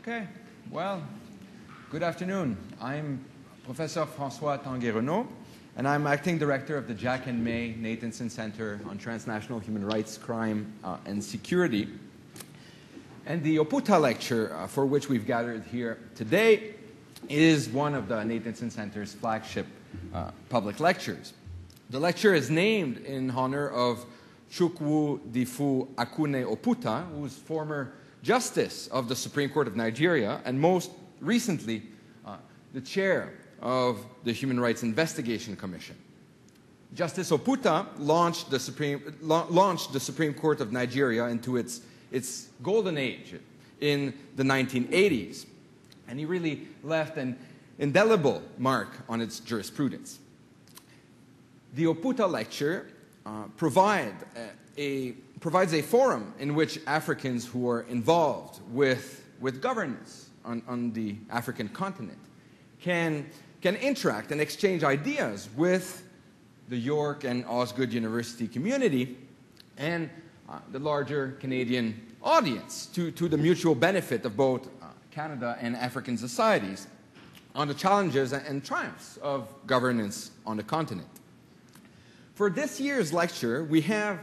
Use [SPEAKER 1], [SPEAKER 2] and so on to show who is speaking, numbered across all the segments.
[SPEAKER 1] Okay, well, good afternoon. I'm Professor François Tanguay-Renaud, and I'm acting director of the Jack and May Nathanson Center on Transnational Human Rights, Crime, and Security. And the Oputa lecture for which we've gathered here today is one of the Nathanson Center's flagship public lectures. The lecture is named in honor of Chukwu Difu Akune Oputa, who was former Justice of the Supreme Court of Nigeria and most recently the chair of the Human Rights Investigation Commission. Justice Oputa launched the Supreme Court of Nigeria into its golden age in the 1980s, and he really left an indelible mark on its jurisprudence. The Oputa lecture provides a forum in which Africans who are involved with governance on the African continent can interact and exchange ideas with the York and Osgoode University community and the larger Canadian audience to the mutual benefit of both Canada and African societies on the challenges and triumphs of governance on the continent. For this year's lecture, we have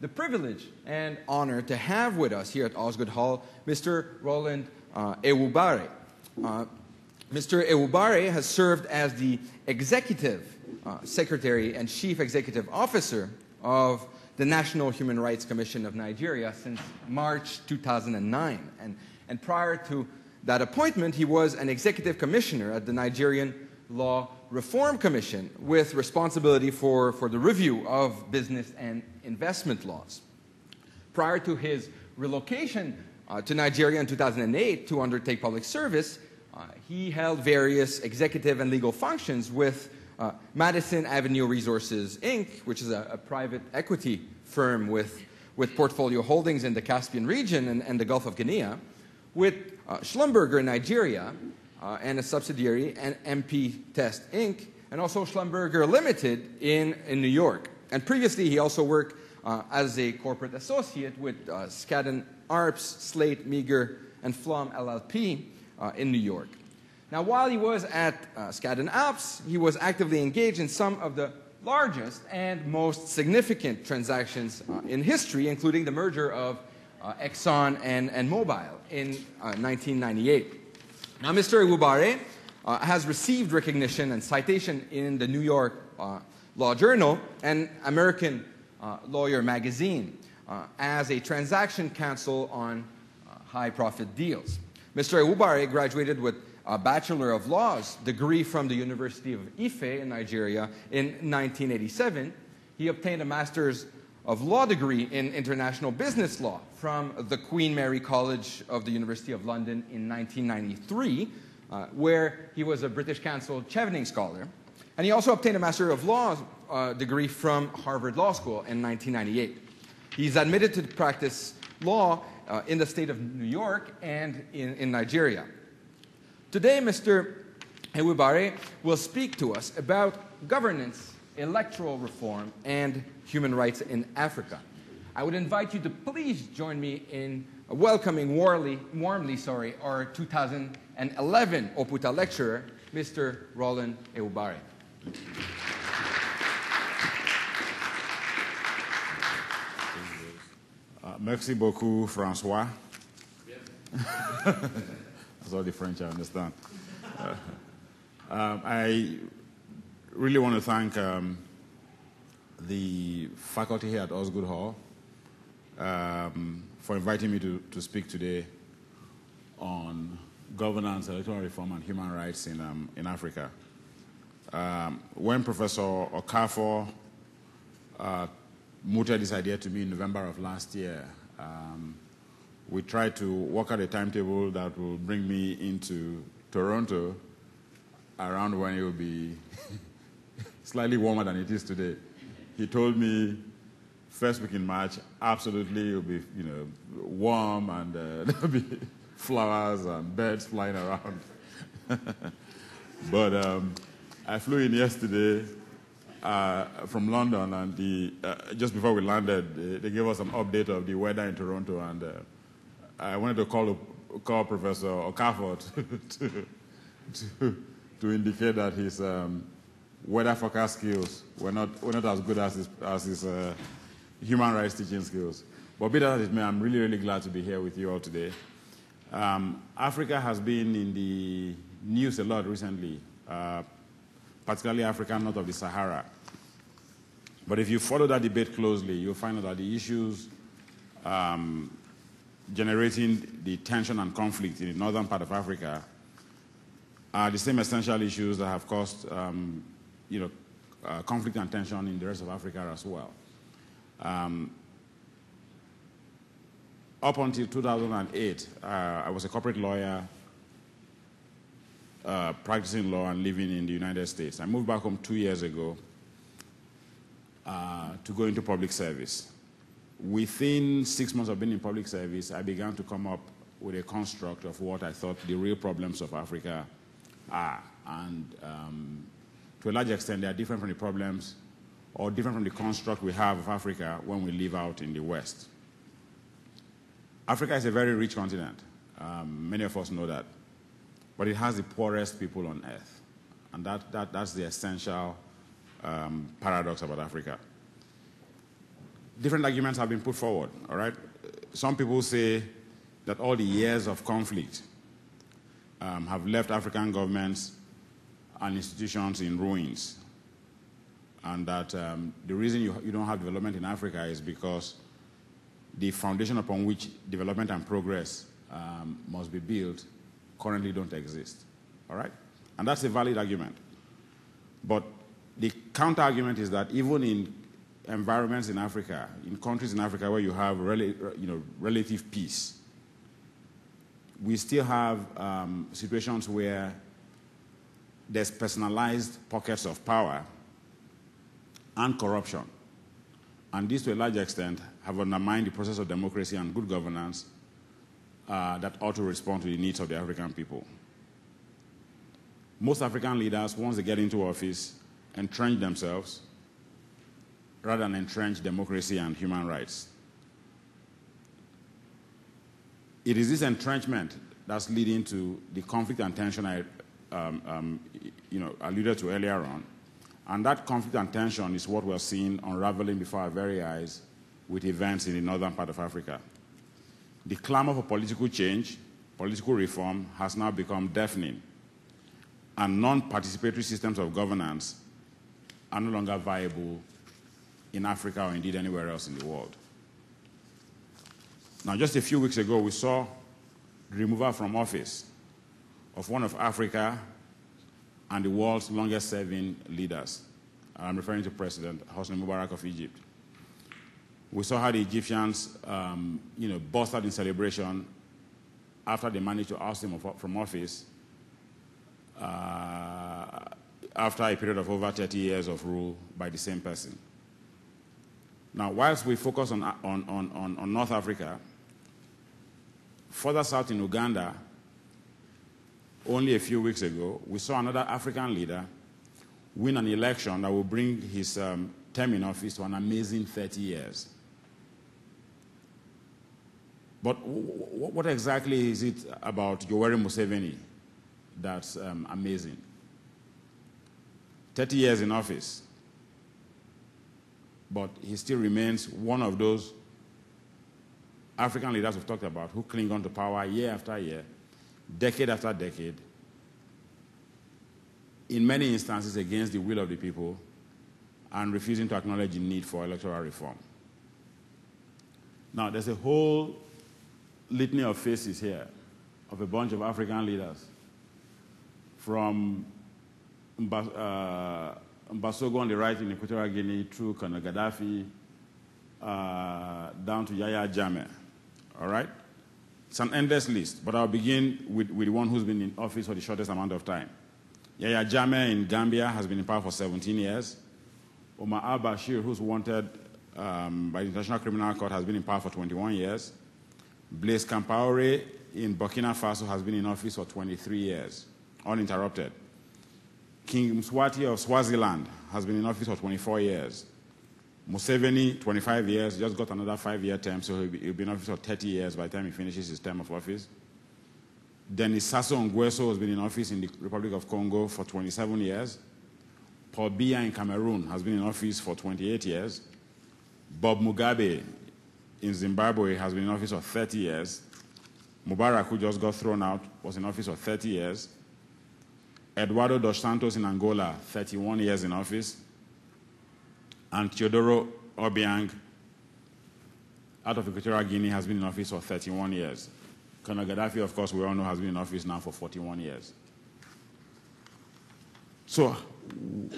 [SPEAKER 1] the privilege and honor to have with us here at Osgoode Hall Mr. Roland Ebuware. Mr. Ebuware has served as the Executive Secretary and Chief Executive Officer of the National Human Rights Commission of Nigeria since March 2009. And prior to that appointment, he was an Executive Commissioner at the Nigerian Law Reform Commission with responsibility for the review of business and investment laws. Prior to his relocation to Nigeria in 2008 to undertake public service, he held various executive and legal functions with Madison Avenue Resources, Inc., which is a private equity firm with portfolio holdings in the Caspian region and the Gulf of Guinea, with Schlumberger Nigeria, and a subsidiary, and MP Test Inc., and also Schlumberger Limited in New York. And previously, he also worked as a corporate associate with Skadden Arps, Slate, Meagher, and Flom LLP in New York. Now, while he was at Skadden Arps, he was actively engaged in some of the largest and most significant transactions in history, including the merger of Exxon and Mobil in 1998. Now, Mr. Ebuware has received recognition and citation in the New York Law Journal and American Lawyer magazine as a transaction counsel on high-profit deals. Mr. Ebuware graduated with a Bachelor of Laws degree from the University of Ife in Nigeria in 1987. He obtained a Master's of Law degree in International Business Law from the Queen Mary College of the University of London in 1993, where he was a British Council Chevening Scholar. And he also obtained a Master of Law degree from Harvard Law School in 1998. He's admitted to practice law in the state of New York and in Nigeria. Today, Mr. Ebuware will speak to us about governance, electoral reform, and human rights in Africa. I would invite you to please join me in welcoming warmly, our 2011 Oputa lecturer, Mr. Roland Ebuware.
[SPEAKER 2] Merci beaucoup, François. That's all the French I understand. I really want to thank the faculty here at Osgoode Hall for inviting me to speak today on governance, electoral reform, and human rights in Africa. When Professor Okafor mooted this idea to me in November of last year, we tried to work out a timetable that will bring me into Toronto around when it will be slightly warmer than it is today. He told me first week in March, absolutely, it will be warm and there will be flowers and birds flying around. But I flew in yesterday from London, and just before we landed, they gave us an update of the weather in Toronto, and I wanted to call call Professor Okafor to indicate that his weather forecast skills were not as good as his human rights teaching skills. But be that as it may, I'm really, really glad to be here with you all today. Africa has been in the news a lot recently, particularly Africa north of the Sahara. But if you follow that debate closely, you'll find out that the issues generating the tension and conflict in the northern part of Africa are the same essential issues that have caused conflict and tension in the rest of Africa as well. Up until 2008, I was a corporate lawyer practicing law and living in the United States. I moved back home 2 years ago to go into public service. Within 6 months of being in public service, I began to come up with a construct of what I thought the real problems of Africa are. And to a large extent, they are different from the problems or different from the construct we have of Africa when we live out in the West. Africa is a very rich continent. Many of us know that. But it has the poorest people on earth. And that's the essential paradox about Africa. Different arguments have been put forward, all right? Some people say that all the years of conflict have left African governments and institutions in ruins. And that the reason you don't have development in Africa is because the foundation upon which development and progress must be built currently don't exist, all right? And that's a valid argument. But the counter-argument is that even in environments in Africa, in countries in Africa where you have relative peace, we still have situations where there's personalized pockets of power and corruption. And these, to a large extent, have undermined the process of democracy and good governance that ought to respond to the needs of the African people. Most African leaders, once they get into office, entrench themselves rather than entrench democracy and human rights. It is this entrenchment that's leading to the conflict and tension I alluded to earlier on. And that conflict and tension is what we're seeing unraveling before our very eyes with events in the northern part of Africa. The clamor for political change, political reform, has now become deafening. And non-participatory systems of governance are no longer viable in Africa or indeed anywhere else in the world. Now, just a few weeks ago, we saw the removal from office of one of Africa and the world's longest-serving leaders. I'm referring to President Hosni Mubarak of Egypt. We saw how the Egyptians, burst out in celebration after they managed to oust him from office after a period of over 30 years of rule by the same person. Now, whilst we focus on North Africa, further south in Uganda, only a few weeks ago, we saw another African leader win an election that will bring his term in office to an amazing 30 years. But what exactly is it about Yoweri Museveni that's amazing? 30 years in office, but he still remains one of those African leaders we've talked about who cling on to power year after year, decade after decade, in many instances against the will of the people, and refusing to acknowledge the need for electoral reform. Now, there's a whole litany of faces here of a bunch of African leaders, from Mbasogo on the right in Equatorial Guinea, through Colonel Gaddafi, down to Yahya Jammeh, all right? It's an endless list, but I'll begin with the one who's been in office for the shortest amount of time. Yahya Jammeh in Gambia has been in power for 17 years. Omar al-Bashir, who's wanted by the International Criminal Court, has been in power for 21 years. Blaise Compaoré in Burkina Faso has been in office for 23 years, uninterrupted. King Mswati of Swaziland has been in office for 24 years. Museveni, 25 years, just got another 5-year term, so he'll be in office for 30 years by the time he finishes his term of office. Denis Sassou Nguesso has been in office in the Republic of Congo for 27 years. Paul Biya in Cameroon has been in office for 28 years. Bob Mugabe in Zimbabwe has been in office for 30 years. Mubarak, who just got thrown out, was in office for 30 years. Eduardo dos Santos in Angola, 31 years in office. And Teodoro Obiang, out of Equatorial Guinea, has been in office for 31 years. Colonel Gaddafi, of course, we all know, has been in office now for 41 years. So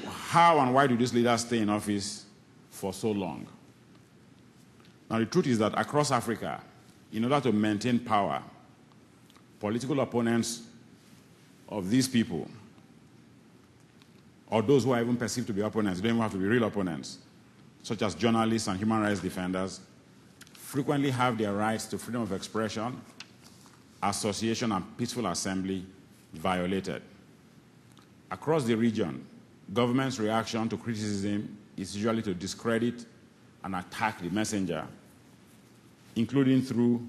[SPEAKER 2] how and why do these leaders stay in office for so long? Now, the truth is that across Africa, in order to maintain power, political opponents of these people, or those who are even perceived to be opponents, don't even have to be real opponents, such as journalists and human rights defenders, frequently have their rights to freedom of expression, association, and peaceful assembly violated. Across the region, government's reaction to criticism is usually to discredit and attack the messenger, including through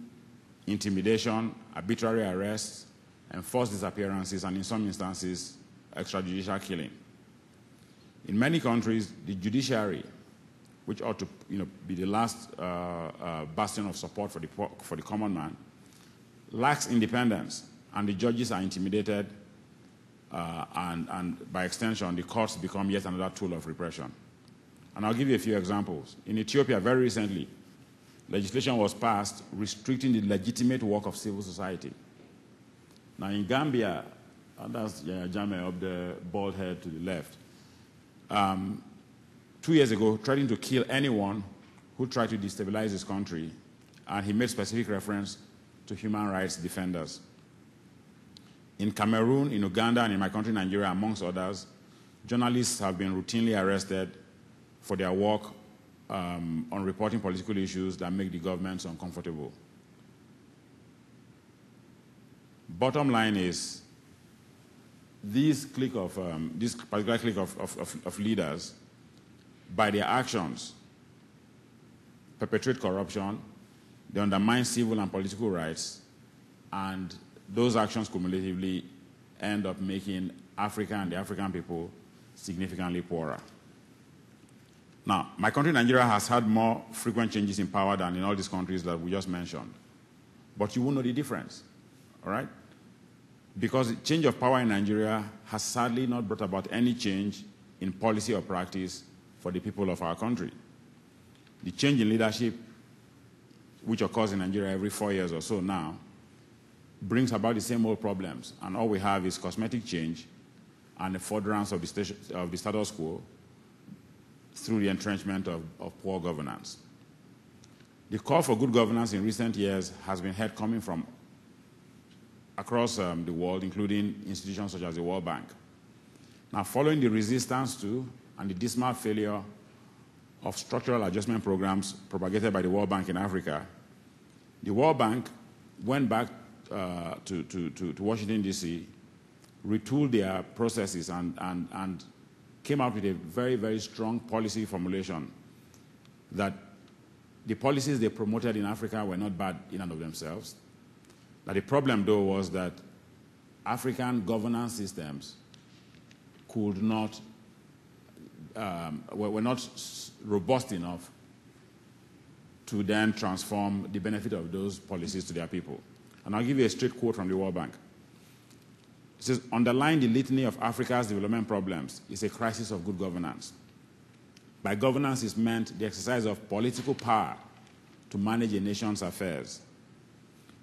[SPEAKER 2] intimidation, arbitrary arrests, enforced disappearances, and in some instances, extrajudicial killing. In many countries, the judiciary, which ought to be the last bastion of support for the common man, lacks independence, and the judges are intimidated, and by extension, the courts become yet another tool of repression. And I'll give you a few examples. In Ethiopia, very recently, legislation was passed restricting the legitimate work of civil society. Now in Gambia, that's Jame up the bald head to the left, 2 years ago, threatening to kill anyone who tried to destabilize his country, and he made specific reference to human rights defenders. In Cameroon, in Uganda, and in my country, Nigeria, amongst others, journalists have been routinely arrested for their work on reporting political issues that make the governments uncomfortable. Bottom line is, this particular clique of leaders, by their actions, perpetrate corruption, they undermine civil and political rights, and those actions cumulatively end up making Africa and the African people significantly poorer. Now, my country, Nigeria, has had more frequent changes in power than in all these countries that we just mentioned. But you won't know the difference, all right? Because the change of power in Nigeria has sadly not brought about any change in policy or practice for the people of our country. The change in leadership, which occurs in Nigeria every 4 years or so now, brings about the same old problems. And all we have is cosmetic change and the furtherance of the status quo through the entrenchment of poor governance. The call for good governance in recent years has been heard coming from across the world, including institutions such as the World Bank. Now, following the resistance to and the dismal failure of structural adjustment programs propagated by the World Bank in Africa, the World Bank went back to Washington, D.C., retooled their processes, and came out with a very, very strong policy formulation that the policies they promoted in Africa were not bad in and of themselves. That the problem, though, was that African governance systems could not, were not robust enough to then transform the benefit of those policies to their people. And I'll give you a straight quote from the World Bank. It says, underlying the litany of Africa's development problems is a crisis of good governance. By governance is meant the exercise of political power to manage a nation's affairs.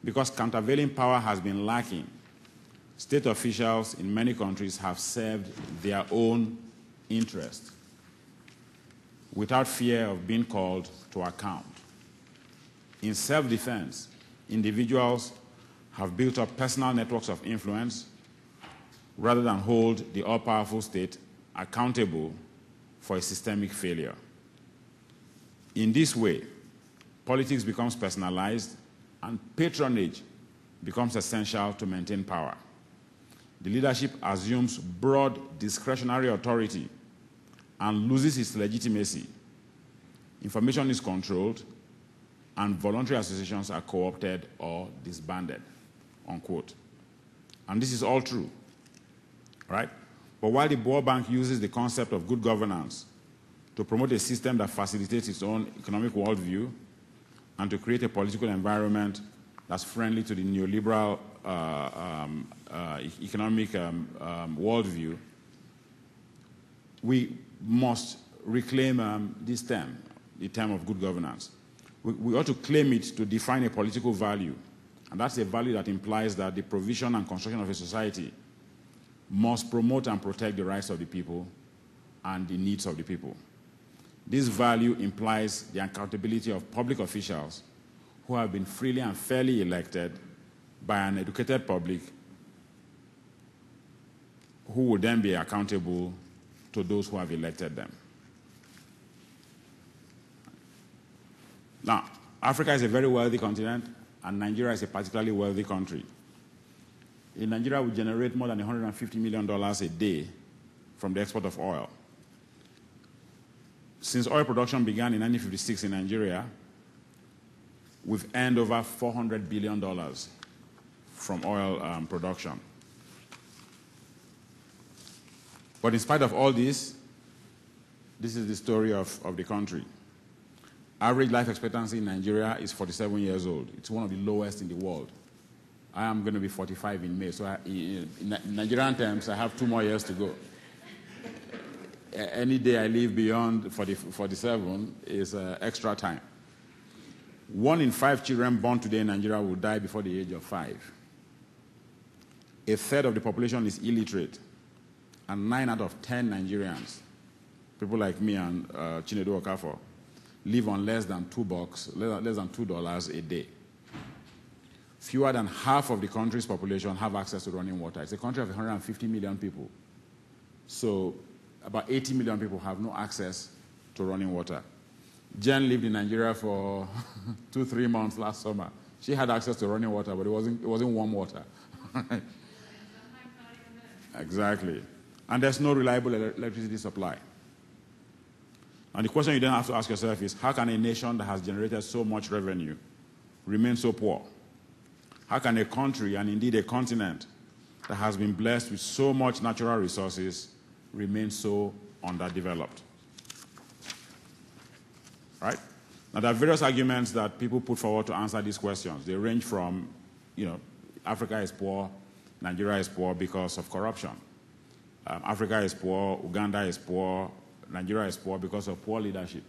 [SPEAKER 2] Because countervailing power has been lacking, state officials in many countries have served their own interest without fear of being called to account. In self-defense, individuals have built up personal networks of influence rather than hold the all-powerful state accountable for a systemic failure. In this way, politics becomes personalized and patronage becomes essential to maintain power. The leadership assumes broad discretionary authority and loses its legitimacy. Information is controlled, and voluntary associations are co-opted or disbanded, unquote. And this is all true, right? But while the World Bank uses the concept of good governance to promote a system that facilitates its own economic worldview and to create a political environment that's friendly to the neoliberal economic worldview, we must reclaim this term, the term of good governance. We ought to claim it to define a political value, and that's a value that implies that the provision and construction of a society must promote and protect the rights of the people and the needs of the people. This value implies the accountability of public officials who have been freely and fairly elected by an educated public who will then be accountable to those who have elected them. Now, Africa is a very wealthy continent, and Nigeria is a particularly wealthy country. In Nigeria, we generate more than $150 million a day from the export of oil. Since oil production began in 1956 in Nigeria, we've earned over $400 billion from oil production. But in spite of all this is the story of the country. Average life expectancy in Nigeria is 47 years old. It's one of the lowest in the world. I am going to be 45 in May, so in Nigerian terms, I have 2 more years to go. Any day I live beyond 47 is extra time. 1 in 5 children born today in Nigeria will die before the age of 5. A third of the population is illiterate, and 9 out of 10 Nigerians, people like me and Chinedu Okafor, live on less than $2 a day. Fewer than half of the country's population have access to running water. It's a country of 150 million people. So about 80 million people have no access to running water. Jen lived in Nigeria for 2-3 months last summer. She had access to running water, but it wasn't warm water. Exactly. And there's no reliable electricity supply. And the question you then have to ask yourself is, how can a nation that has generated so much revenue remain so poor? How can a country, and indeed a continent, that has been blessed with so much natural resources remain so underdeveloped? Right? Now, there are various arguments that people put forward to answer these questions. They range from, Africa is poor, Nigeria is poor because of corruption. Africa is poor, Uganda is poor, Nigeria is poor because of poor leadership.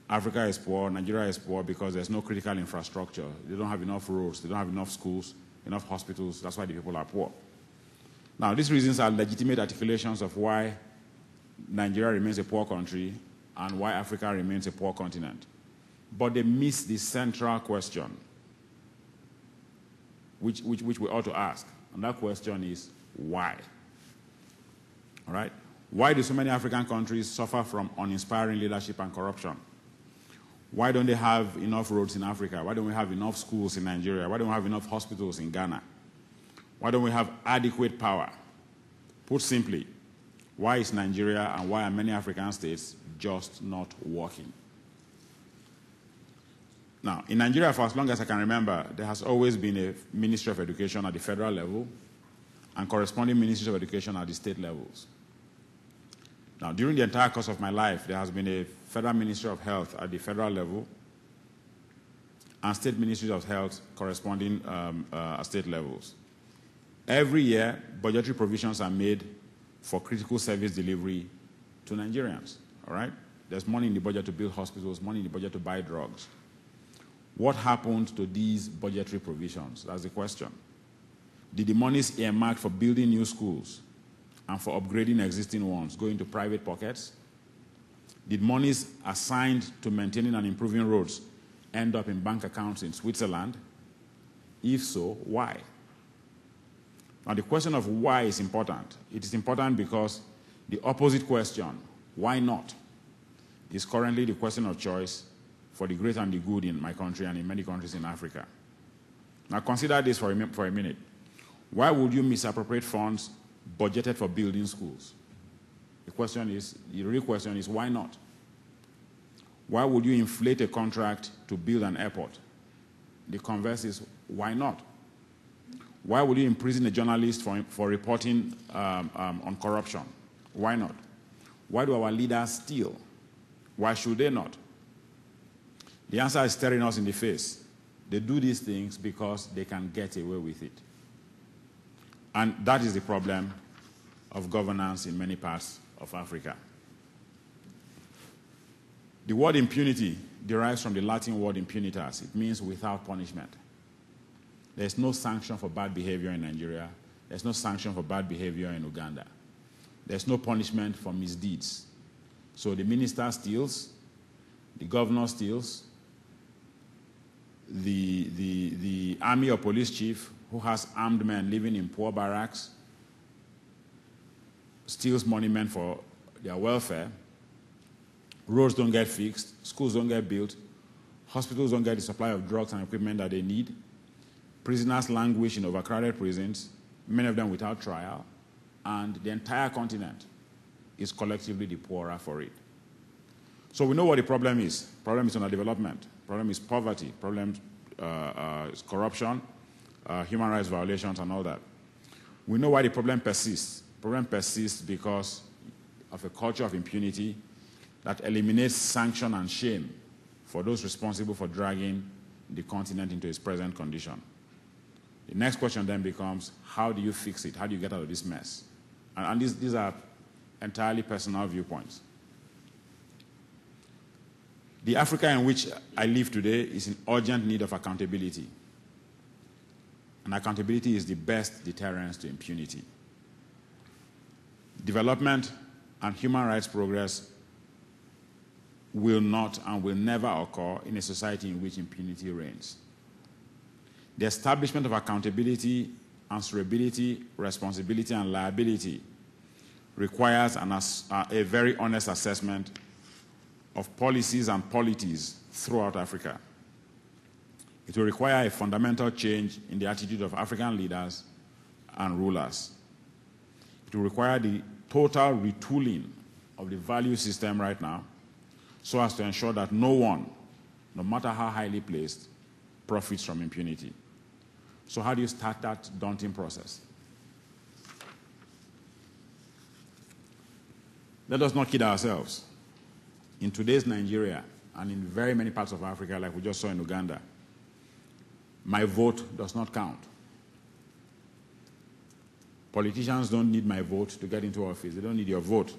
[SPEAKER 2] Africa is poor, Nigeria is poor because there's no critical infrastructure. They don't have enough roads, they don't have enough schools, enough hospitals. That's why the people are poor. Now, these reasons are legitimate articulations of why Nigeria remains a poor country and why Africa remains a poor continent. But they miss the central question, which we ought to ask. And that question is, why? All right? Why do so many African countries suffer from uninspiring leadership and corruption? Why don't they have enough roads in Africa? Why don't we have enough schools in Nigeria? Why don't we have enough hospitals in Ghana? Why don't we have adequate power? Put simply, why is Nigeria and why are many African states just not working? Now, in Nigeria, for as long as I can remember, there has always been a Ministry of Education at the federal level and corresponding ministries of education at the state levels. Now, during the entire course of my life, there has been a Federal Ministry of Health at the federal level and state ministries of health corresponding at state levels. Every year, budgetary provisions are made for critical service delivery to Nigerians, all right? There's money in the budget to build hospitals, money in the budget to buy drugs. What happened to these budgetary provisions? That's the question. Did the monies earmarked for building new schools and for upgrading existing ones go into private pockets? Did monies assigned to maintaining and improving roads end up in bank accounts in Switzerland? If so, why? Now, the question of why is important. It is important because the opposite question, why not, is currently the question of choice for the great and the good in my country and in many countries in Africa. Now, consider this for a minute. Why would you misappropriate funds budgeted for building schools? The real question is, why not? Why would you inflate a contract to build an airport? The converse is, why not? Why would you imprison a journalist for reporting on corruption? Why not? Why do our leaders steal? Why should they not? The answer is staring us in the face. They do these things because they can get away with it. And that is the problem of governance in many parts of Africa. The word impunity derives from the Latin word impunitas. It means without punishment. There's no sanction for bad behavior in Nigeria. There's no sanction for bad behavior in Uganda. There's no punishment for misdeeds. So the minister steals, the governor steals, the army or police chief who has armed men living in poor barracks steals money meant for their welfare. Roads don't get fixed, schools don't get built, hospitals don't get the supply of drugs and equipment that they need, prisoners languish in overcrowded prisons, many of them without trial, and the entire continent is collectively the poorer for it. So we know what the problem is. The problem is underdevelopment. The problem is poverty. The problem is corruption, human rights violations, and all that. We know why the problem persists. The problem persists because of a culture of impunity that eliminates sanction and shame for those responsible for dragging the continent into its present condition. The next question then becomes, how do you fix it? How do you get out of this mess? And these are entirely personal viewpoints. The Africa in which I live today is in urgent need of accountability. And accountability is the best deterrence to impunity. Development and human rights progress will not and will never occur in a society in which impunity reigns. The establishment of accountability, answerability, responsibility, and liability requires a very honest assessment of policies and polities throughout Africa. It will require a fundamental change in the attitude of African leaders and rulers. It will require the total retooling of the value system right now so as to ensure that no one, no matter how highly placed, profits from impunity. So how do you start that daunting process? Let us not kid ourselves. In today's Nigeria, and in very many parts of Africa, like we just saw in Uganda, my vote does not count. Politicians don't need my vote to get into office. They don't need your vote,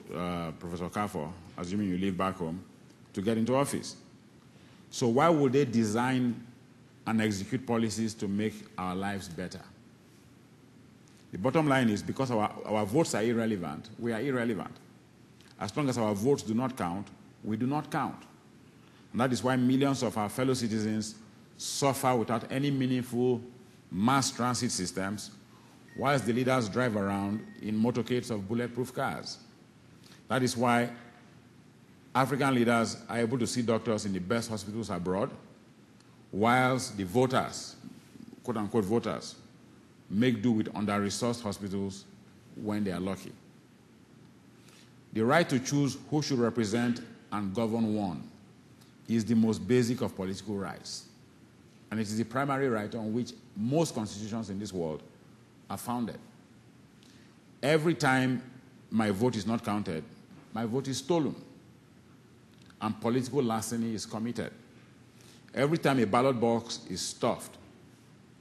[SPEAKER 2] Professor Kafor, assuming you live back home, to get into office. So why would they design and execute policies to make our lives better? The bottom line is because our votes are irrelevant, we are irrelevant. As long as our votes do not count, we do not count. And that is why millions of our fellow citizens suffer without any meaningful mass transit systems, whilst the leaders drive around in motorcades of bulletproof cars. That is why African leaders are able to see doctors in the best hospitals abroad, whilst the voters, quote-unquote voters, make do with under-resourced hospitals when they are lucky. The right to choose who should represent and govern one is the most basic of political rights. And it is the primary right on which most constitutions in this world are founded. Every time my vote is not counted, my vote is stolen, and political larceny is committed. Every time a ballot box is stuffed,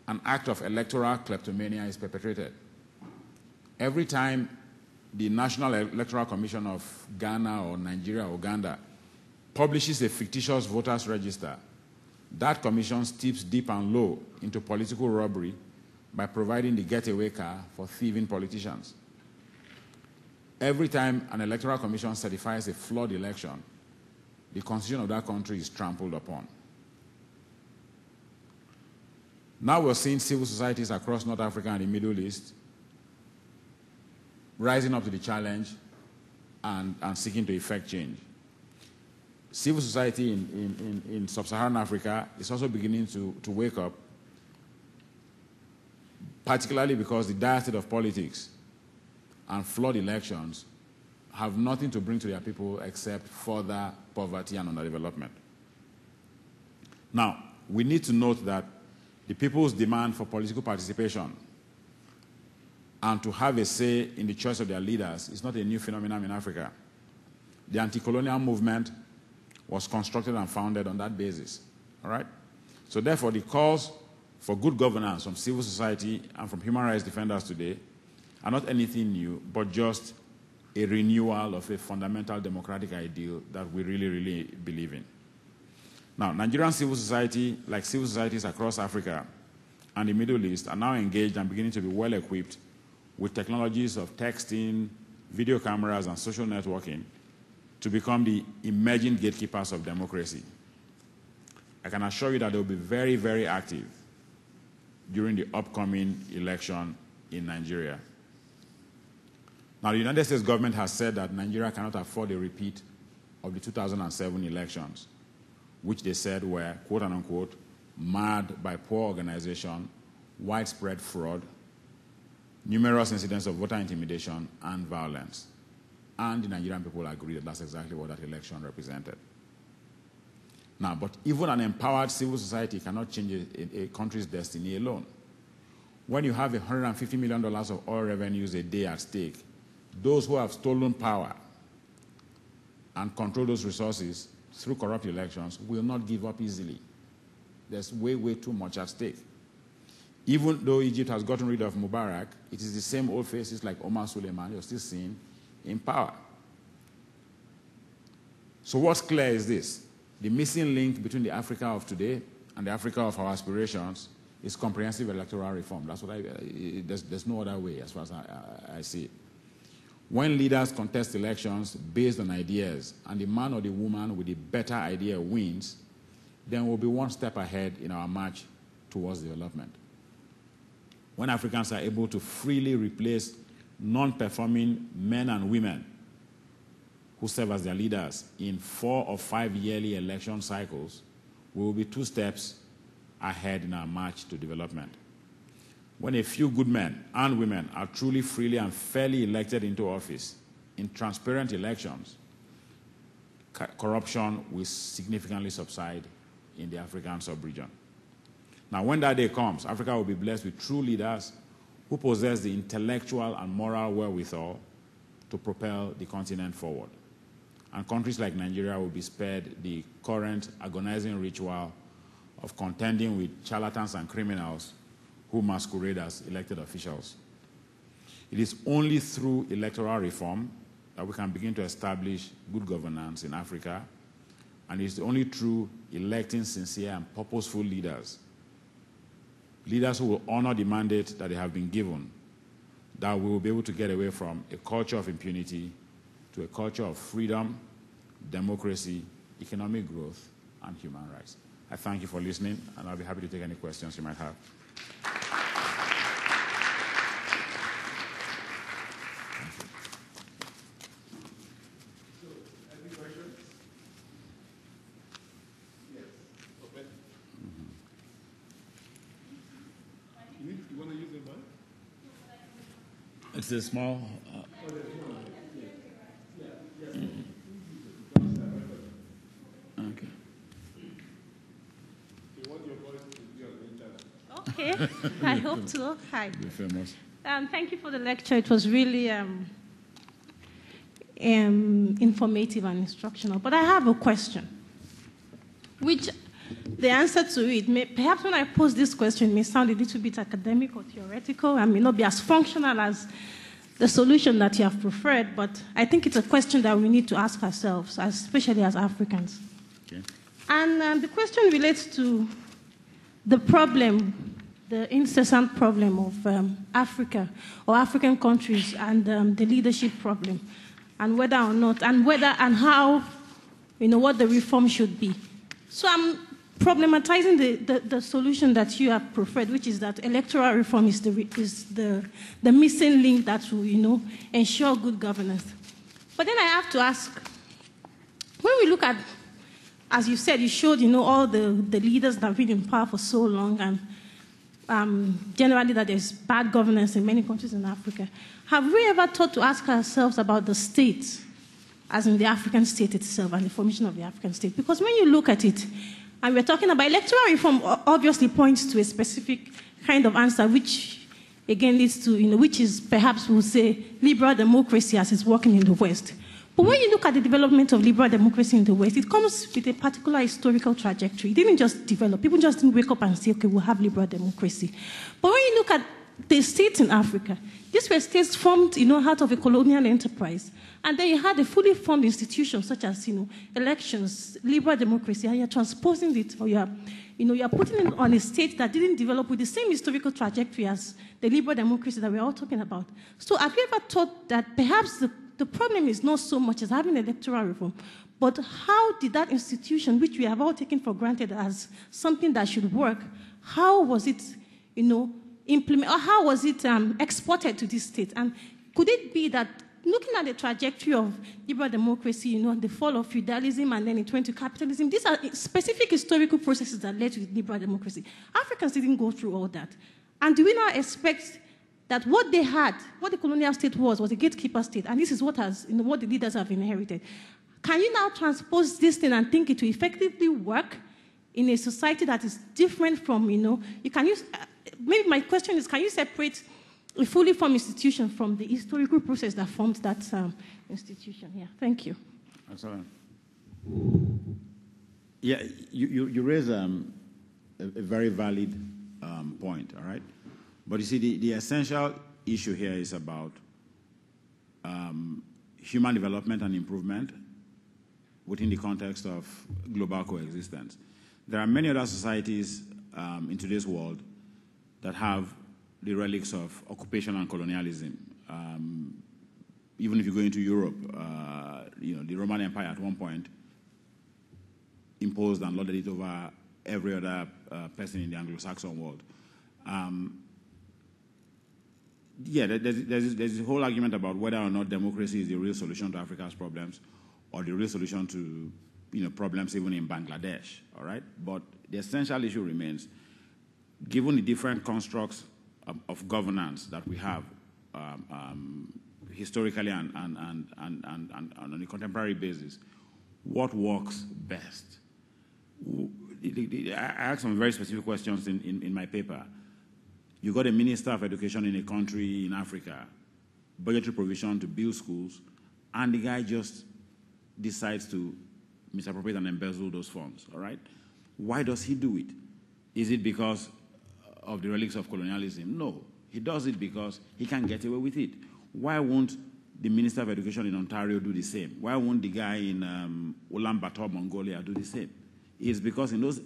[SPEAKER 2] an act of electoral kleptomania is perpetrated. Every time the National Electoral Commission of Ghana or Nigeria or Uganda publishes a fictitious voters register, that commission steeps deep and low into political robbery by providing the getaway car for thieving politicians. Every time an electoral commission certifies a flawed election, the constitution of that country is trampled upon. Now we're seeing civil societies across North Africa and the Middle East rising up to the challenge and seeking to effect change. Civil society in sub-Saharan Africa is also beginning to wake up, particularly because the dire state of politics and flawed elections have nothing to bring to their people except further poverty and underdevelopment. Now, we need to note that the people's demand for political participation and to have a say in the choice of their leaders is not a new phenomenon in Africa. The anti-colonial movement was constructed and founded on that basis. All right? So therefore, the calls for good governance from civil society and from human rights defenders today are not anything new, but just a renewal of a fundamental democratic ideal that we really, really believe in. Now, Nigerian civil society, like civil societies across Africa and the Middle East, are now engaged and beginning to be well equipped with technologies of texting, video cameras, and social networking to become the emerging gatekeepers of democracy. I can assure you that they will be very, very active during the upcoming election in Nigeria. Now, the United States government has said that Nigeria cannot afford a repeat of the 2007 elections, which they said were, quote unquote, marred by poor organization, widespread fraud, numerous incidents of voter intimidation and violence. And the Nigerian people agree that that's exactly what that election represented. Now, but even an empowered civil society cannot change a country's destiny alone. When you have $150 million of oil revenues a day at stake, those who have stolen power and control those resources through corrupt elections will not give up easily. There's way, way too much at stake. Even though Egypt has gotten rid of Mubarak, it is the same old faces like Omar Suleiman you're still seeing in power. So what's clear is this. The missing link between the Africa of today and the Africa of our aspirations is comprehensive electoral reform. That's what there's no other way as far as I see it. When leaders contest elections based on ideas and the man or the woman with the better idea wins, then we'll be one step ahead in our march towards development. When Africans are able to freely replace non-performing men and women who serve as their leaders in 4 or 5 yearly election cycles, we will be 2 steps ahead in our march to development. When a few good men and women are truly freely and fairly elected into office in transparent elections, corruption will significantly subside in the African sub-region. Now, when that day comes, Africa will be blessed with true leaders who possess the intellectual and moral wherewithal to propel the continent forward. And countries like Nigeria will be spared the current agonizing ritual of contending with charlatans and criminals who masquerade as elected officials. It is only through electoral reform that we can begin to establish good governance in Africa, and it's only through electing sincere and purposeful leaders, leaders who will honor the mandate that they have been given, that we will be able to get away from a culture of impunity to a culture of freedom, democracy, economic growth, and human rights. I thank you for listening, and I'll be happy to take any questions you might have.
[SPEAKER 3] So, any questions? Yes. Okay. You want to use the mic?
[SPEAKER 2] It's a small... Okay.
[SPEAKER 3] You want your voice to be on the internet?
[SPEAKER 4] Okay, I hope to. Hi.
[SPEAKER 2] You're famous.
[SPEAKER 4] Thank you for the lecture. It was really informative and instructional. But I have a question, which the answer to it, perhaps when I pose this question, may sound a little bit academic or theoretical and may not be as functional as the solution that you have preferred, but I think it's a question that we need to ask ourselves, especially as Africans.
[SPEAKER 2] Okay.
[SPEAKER 4] And the question relates to the problem, the incessant problem of Africa or African countries and the leadership problem, and whether or not, and how, what the reform should be. So I'm problematizing the solution that you have preferred, which is that electoral reform is the missing link that will, ensure good governance. But then I have to ask, when we look at, as you said, you showed, all the leaders that have been in power for so long, and generally that there's bad governance in many countries in Africa. Have we ever thought to ask ourselves about the state, as in the African state itself and the formation of the African state? Because when you look at it, and we're talking about electoral reform, obviously points to a specific kind of answer, which again leads to, which is perhaps we'll say liberal democracy as it's working in the West. But when you look at the development of liberal democracy in the West, it comes with a particular historical trajectory. It didn't just develop. People just didn't wake up and say, okay, we'll have liberal democracy. But when you look at the states in Africa, these were states formed, out of a colonial enterprise. And then you had a fully formed institution such as, elections, liberal democracy, and you're transposing it, or you're putting it on a state that didn't develop with the same historical trajectory as the liberal democracy that we're all talking about. So have you ever thought that perhaps the problem is not so much as having electoral reform, but how did that institution, which we have all taken for granted as something that should work, how was it, implemented, or how was it exported to this state? And could it be that looking at the trajectory of liberal democracy, the fall of feudalism and then it went to capitalism, these are specific historical processes that led to liberal democracy. Africans didn't go through all that. And do we now expect that what they had, what the colonial state was a gatekeeper state, and this is what what the leaders have inherited. Can you now transpose this thing and think it will effectively work in a society that is different from, maybe my question is, can you separate a fully formed institution from the historical process that formed that institution? Yeah, thank you.
[SPEAKER 2] Excellent.
[SPEAKER 5] Yeah, you raise a very valid point, all right? But you see, the essential issue here is about human development and improvement within the context of global coexistence. There are many other societies in today's world that have the relics of occupation and colonialism. Even if you go into Europe, the Roman Empire at one point imposed and lorded it over every other person in the Anglo-Saxon world. There's this whole argument about whether or not democracy is the real solution to Africa's problems or the real solution to problems even in Bangladesh, all right? But the essential issue remains, given the different constructs of governance that we have historically and on a contemporary basis, what works best? I asked some very specific questions in my paper. You got a minister of education in a country in Africa, budgetary provision to build schools, and the guy just decides to misappropriate and embezzle those funds, all right? Why does he do it? Is it because of the relics of colonialism? No. He does it because he can get away with it. Why won't the Minister of Education in Ontario do the same? Why won't the guy in Ulaanbaatar, Mongolia, do the same? It's because in those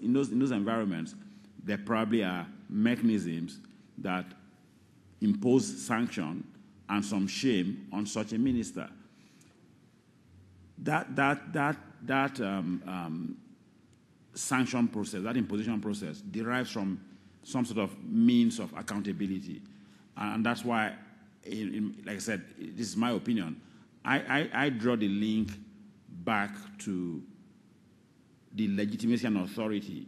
[SPEAKER 5] environments, there probably are mechanisms that impose sanction and some shame on such a minister. That sanction process, that imposition process, derives from some sort of means of accountability. And that's why, like I said, this is my opinion. I draw the link back to the legitimacy and authority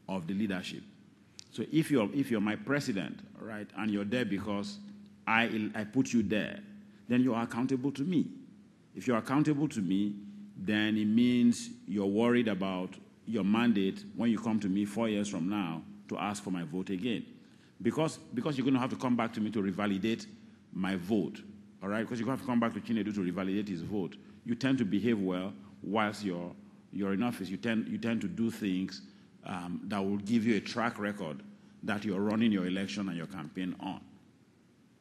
[SPEAKER 5] of the leadership. So if you're my president, right, and you're there because I put you there, then you're accountable to me. If you're accountable to me, then it means you're worried about your mandate when you come to me 4 years from now to ask for my vote again. Because you're going to have to come back to me to revalidate my vote, all right? Because you're going to have to come back to Chinedu to revalidate his vote. You tend to behave well whilst you're in office. You tend to do things that will give you a track record that you're running your election and your campaign on.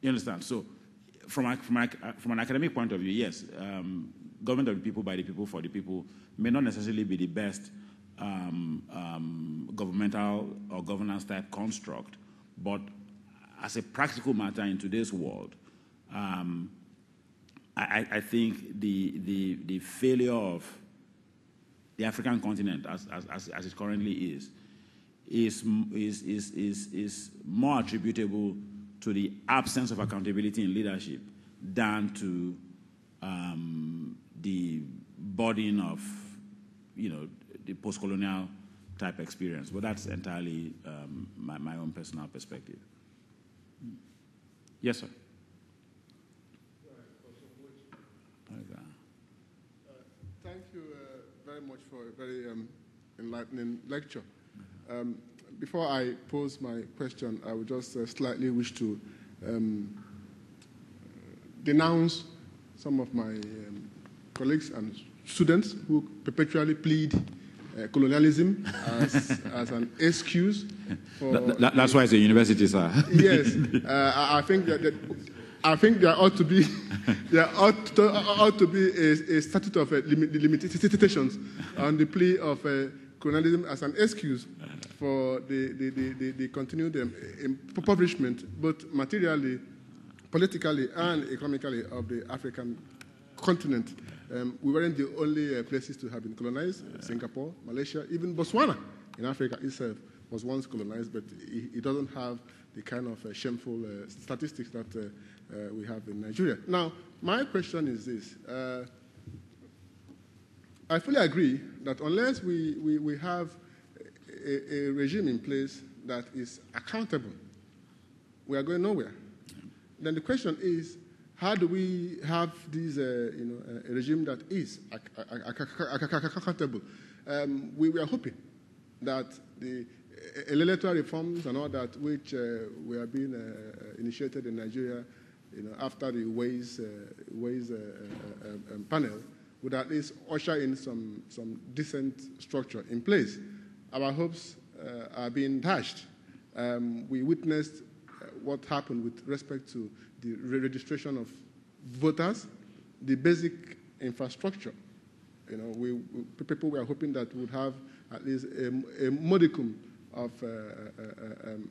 [SPEAKER 5] You understand? So from an academic point of view, yes, government of the people, by the people, for the people may not necessarily be the best governmental or governance type construct, but as a practical matter in today's world, I think the failure of the African continent as it currently is more attributable to the absence of accountability in leadership than to the burden of, the post-colonial type experience. But that's entirely my own personal perspective. Yes, sir.
[SPEAKER 3] Thank you very much for a very enlightening lecture. Before I pose my question, I would just slightly wish to denounce some of my colleagues and students who perpetually plead colonialism as an excuse for...
[SPEAKER 5] That's why it's a university, sir.
[SPEAKER 3] Yes. I think there ought to be a statute of limitations on the plea of colonialism as an excuse for the continued impoverishment, both materially, politically, and economically, of the African continent. We weren't the only places to have been colonized. Singapore, Malaysia, even Botswana in Africa itself was once colonized, but it doesn't have the kind of shameful statistics that we have in Nigeria. Now, my question is this. I fully agree that unless we have a regime in place that is accountable, we are going nowhere. Then the question is, how do we have this, a regime that is accountable? We are hoping that the electoral reforms and all that, which we have been initiated in Nigeria, after the Ways panel, would at least usher in some decent structure in place. Our hopes are being dashed. We witnessed what happened with respect to the registration of voters, the basic infrastructure. People were hoping that we would have at least a modicum of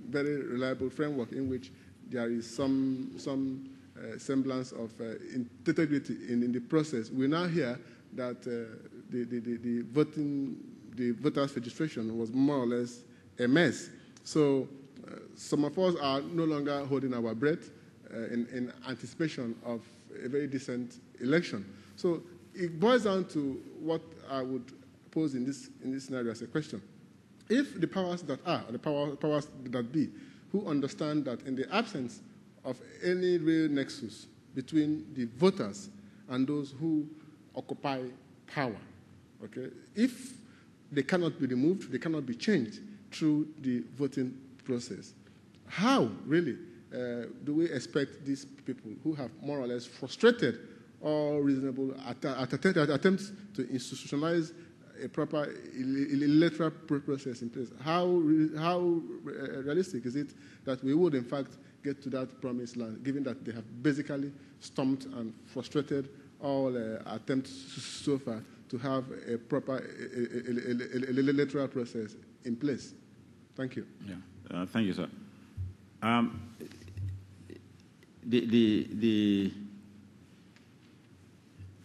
[SPEAKER 3] very reliable framework in which there is some semblance of integrity in the process. We now hear that the voters' registration was more or less a mess. So some of us are no longer holding our breath in anticipation of a very decent election. So it boils down to what I would pose in this scenario as a question. If the powers that are, or the powers that be, who understand that in the absence of any real nexus between the voters and those who occupy power, okay, if they cannot be removed, they cannot be changed through the voting process, how really do we expect these people who have more or less frustrated all reasonable attempts to institutionalize a proper electoral process in place, how realistic is it that we would in fact get to that promised land, given that they have basically stumped and frustrated all attempts so far to have a proper electoral process in place? Thank you.
[SPEAKER 5] Yeah, thank you, sir.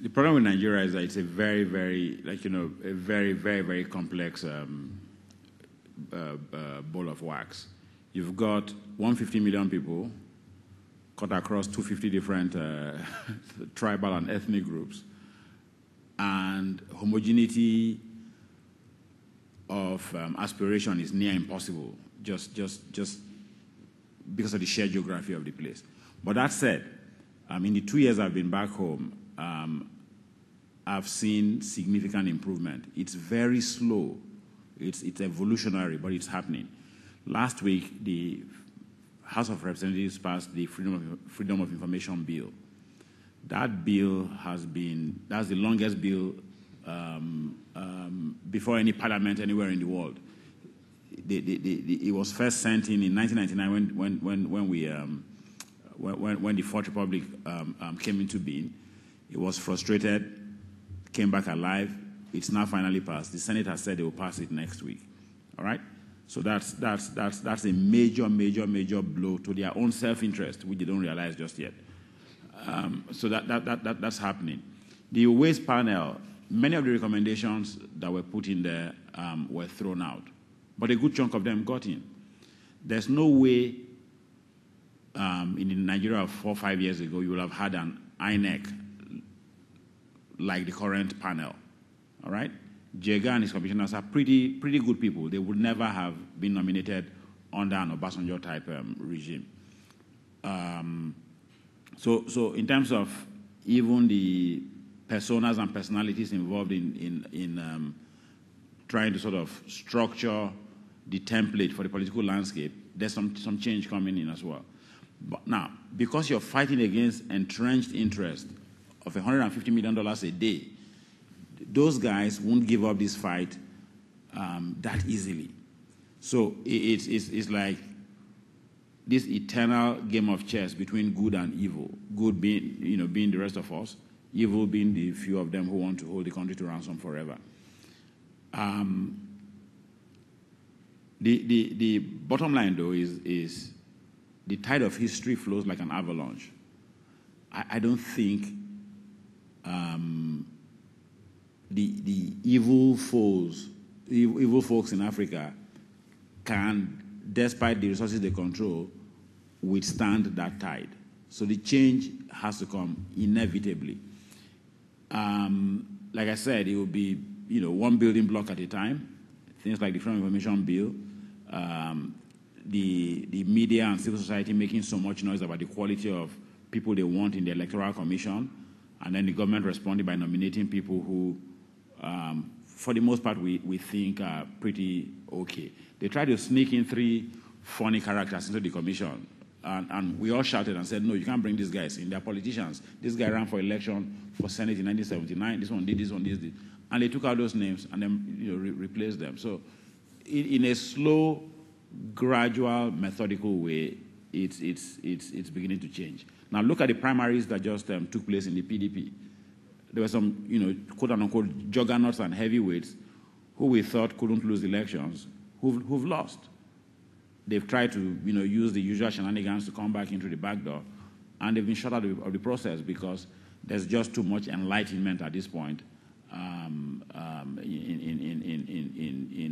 [SPEAKER 5] The problem with Nigeria is that it's a very, very, a very, very, very complex ball of wax. You've got 150 million people cut across 250 different tribal and ethnic groups, and homogeneity of aspiration is near impossible, just because of the sheer geography of the place. But that said, in the 2 years I've been back home, I've seen significant improvement. It's very slow. It's evolutionary, but it's happening. Last week, the House of Representatives passed the Freedom of Information Bill. That bill that's the longest bill before any parliament anywhere in the world. It was first sent in 1999 when the Fourth Republic came into being. It was frustrated, came back alive. It's now finally passed. The Senate has said they will pass it next week. All right? So that's a major, major, major blow to their own self-interest, which they don't realize just yet. So that's happening. The Ways panel, many of the recommendations that were put in there were thrown out, but a good chunk of them got in. There's no way in Nigeria of 4 or 5 years ago you will have had an INEC like the current panel. All right? Jega and his commissioners are pretty good people. They would never have been nominated under an Obasanjo-type regime. So in terms of even the personas and personalities involved in trying to sort of structure the template for the political landscape, there's some change coming in as well. But now, because you're fighting against entrenched interest of $150 million a day, those guys won't give up this fight that easily. So it's like this eternal game of chess between good and evil. Good being the rest of us, evil being the few of them who want to hold the country to ransom forever. The bottom line, though, is the tide of history flows like an avalanche. I don't think the evil folks in Africa can, despite the resources they control, withstand that tide. So the change has to come inevitably. Like I said, it will be one building block at a time. Things like the Freedom of Information Bill, the media and civil society making so much noise about the quality of people they want in the Electoral Commission, and then the government responding by nominating people who, for the most part, we think are pretty okay. They tried to sneak in 3 funny characters into the commission, and we all shouted and said, no, you can't bring these guys in. They're politicians. This guy ran for election for Senate in 1979. This one did, this one did. And they took out those names and then replaced them. So in a slow, gradual, methodical way, it's beginning to change. Now look at the primaries that just took place in the PDP. There were some, quote-unquote, juggernauts and heavyweights who we thought couldn't lose elections, who've lost. They've tried to, use the usual shenanigans to come back into the back door, and they've been shut out of the process because there's just too much enlightenment at this point in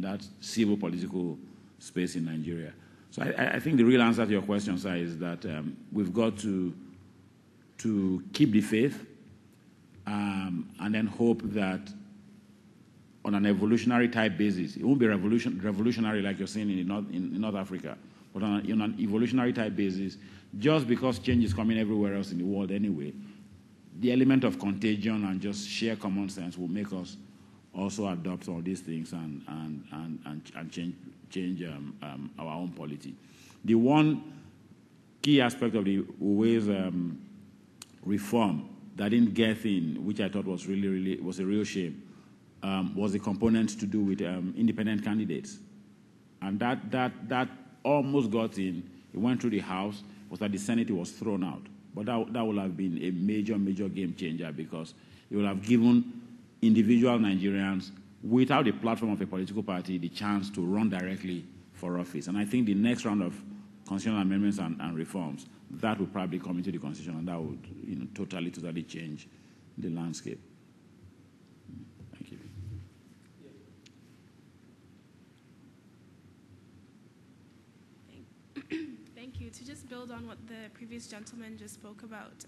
[SPEAKER 5] that civil political space in Nigeria. So I think the real answer to your question, sir, is that we've got to keep the faith and then hope that on an evolutionary type basis, it won't be revolutionary like you're seeing in North Africa, but on an evolutionary type basis, just because change is coming everywhere else in the world anyway, the element of contagion and just sheer common sense will make us also adopt all these things and change our own polity. The one key aspect of the Uwe's reform that didn't get in, which I thought was was a real shame, was the component to do with independent candidates. And that almost got in. It went through the House, was that the Senate was thrown out. But that would have been a major, major game changer because it would have given individual Nigerians, without the platform of a political party, the chance to run directly for office. And I think the next round of constitutional amendments and reforms, that will probably come into the Constitution, and that would totally change the landscape. Thank you.
[SPEAKER 6] Thank you. To just build on what the previous gentleman just spoke about,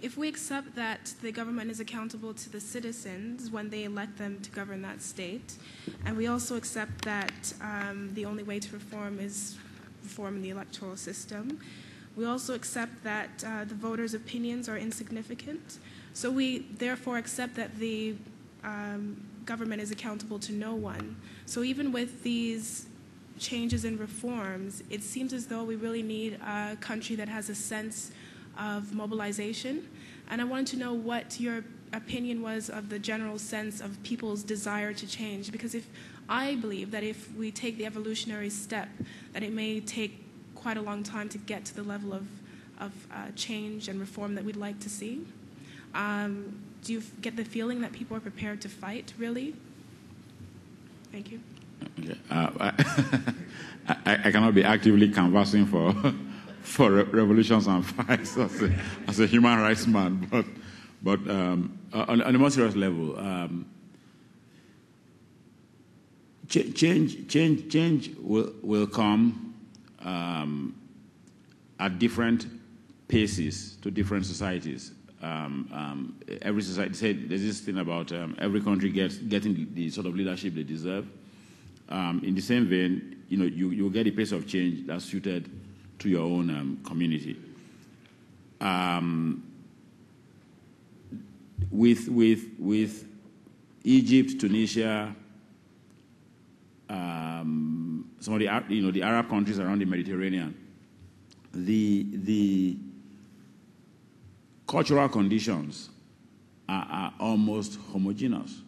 [SPEAKER 6] if we accept that the government is accountable to the citizens when they elect them to govern that state, and we also accept that the only way to reform is reform the electoral system, we also accept that the voters' opinions are insignificant. So we therefore accept that the government is accountable to no one. So even with these changes and reforms, it seems as though we really need a country that has a sense of mobilization. And I wanted to know what your opinion was of the general sense of people's desire to change. Because I believe that if we take the evolutionary step, that it may take quite a long time to get to the level of change and reform that we'd like to see. Do you get the feeling that people are prepared to fight, really? Thank you.
[SPEAKER 5] Okay. I cannot be actively canvassing for revolutions and fights as a human rights man, but on a more serious level, change will come at different paces to different societies. Every society, there's this thing about every country getting the sort of leadership they deserve. In the same vein, you get a pace of change that's suited to your own community. With Egypt, Tunisia, some of the Arab countries around the Mediterranean, the cultural conditions are almost homogeneous.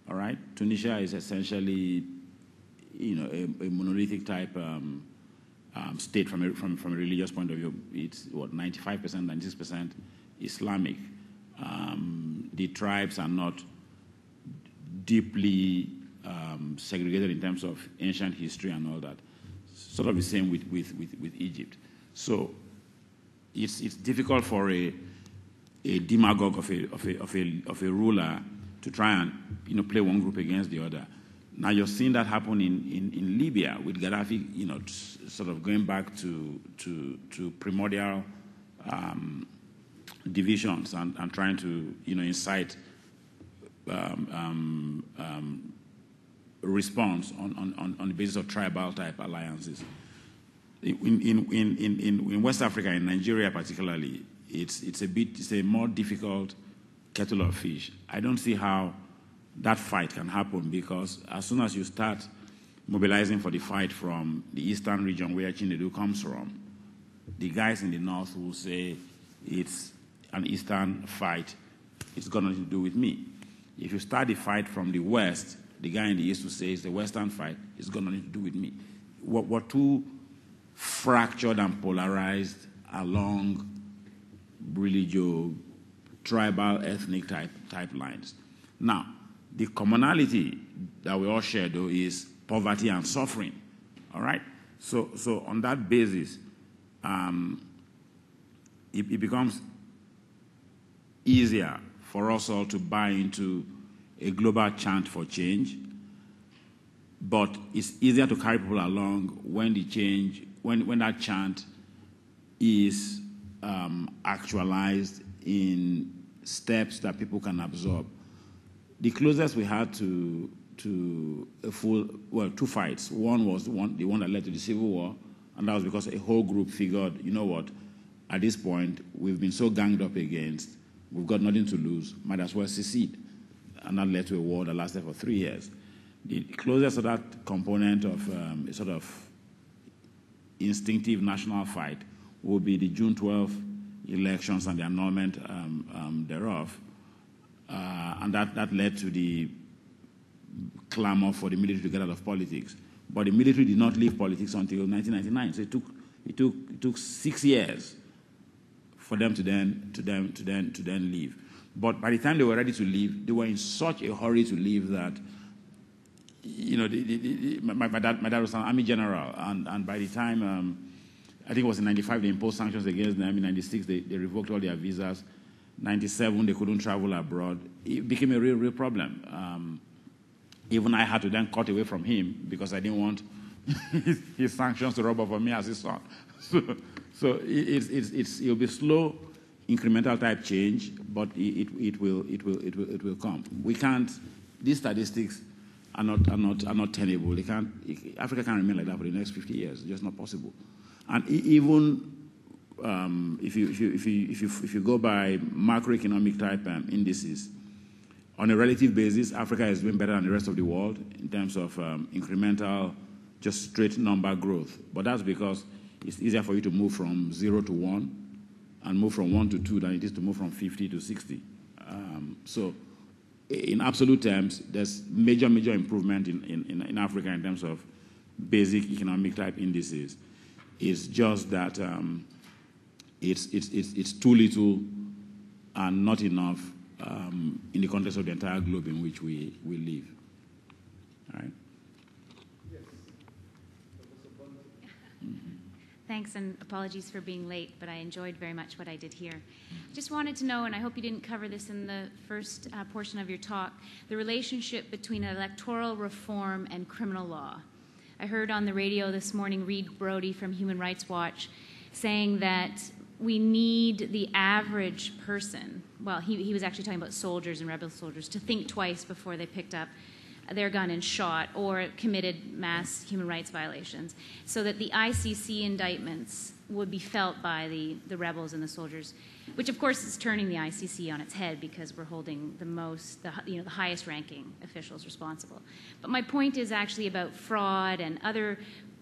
[SPEAKER 5] All right, Tunisia is essentially, a monolithic type state from a religious point of view. It's what 95%, 96% Islamic. The tribes are not deeply segregated in terms of ancient history and all that. Sort of the same with Egypt. So it's difficult for a demagogue of a ruler to try and play one group against the other. Now you're seeing that happen in Libya with Gaddafi, sort of going back to primordial divisions and trying to incite response on the basis of tribal type alliances. In West Africa, in Nigeria particularly, it's a more difficult kettle of fish. I don't see how that fight can happen, because as soon as you start mobilizing for the fight from the eastern region where Chinedu comes from, the guys in the north will say it's an eastern fight, it's got nothing to do with me. If you start the fight from the west, the guy in the east will say it's the western fight, it's got nothing to do with me. We're too fractured and polarized along religious, tribal, ethnic type lines. Now, the commonality that we all share, though, is poverty and suffering. All right? So on that basis, it becomes easier for us all to buy into a global chant for change, but it's easier to carry people along when the change, when that chant is actualized in steps that people can absorb. The closest we had to a full, well, two fights. One was the one that led to the Civil War, and that was because a whole group figured, you know what, at this point, we've been so ganged up against, we've got nothing to lose, might as well secede. And that led to a war that lasted for 3 years. The closest to that component of a sort of instinctive national fight would be the June 12 elections and the annulment thereof. And that led to the clamor for the military to get out of politics. But the military did not leave politics until 1999. So it took 6 years for them to then leave. But by the time they were ready to leave, they were in such a hurry to leave that, my dad was an army general, and by the time, I think it was in 95, they imposed sanctions against them. In 96, they revoked all their visas. 97, they couldn't travel abroad. It became a real problem. Even I had to then cut away from him because I didn't want his sanctions to rub off on me as his son. So it'll be slow, incremental type change, but it will come. We can't. These statistics are not tenable. Africa can't remain like that for the next 50 years. It's just not possible. And even if you go by macroeconomic type indices, on a relative basis, Africa is doing better than the rest of the world in terms of incremental, just straight number growth. But that's because it's easier for you to move from 0 to 1 and move from 1 to 2 than it is to move from 50 to 60. So in absolute terms, there's major improvement in Africa in terms of basic economic type indices. It's just that it's too little and not enough in the context of the entire globe in which we live. All right?
[SPEAKER 3] Yes.
[SPEAKER 7] Thanks, and apologies for being late, but I enjoyed very much what I did here. Just wanted to know, and I hope you didn't cover this in the first portion of your talk, the relationship between electoral reform and criminal law. I heard on the radio this morning Reed Brody from Human Rights Watch saying that we need the average person, well, he was actually talking about soldiers and rebel soldiers, to think twice before they picked up their gun and shot or committed mass human rights violations, so that the ICC indictments would be felt by the rebels and the soldiers, which of course is turning the ICC on its head because we're holding the highest ranking officials responsible. But my point is actually about fraud and other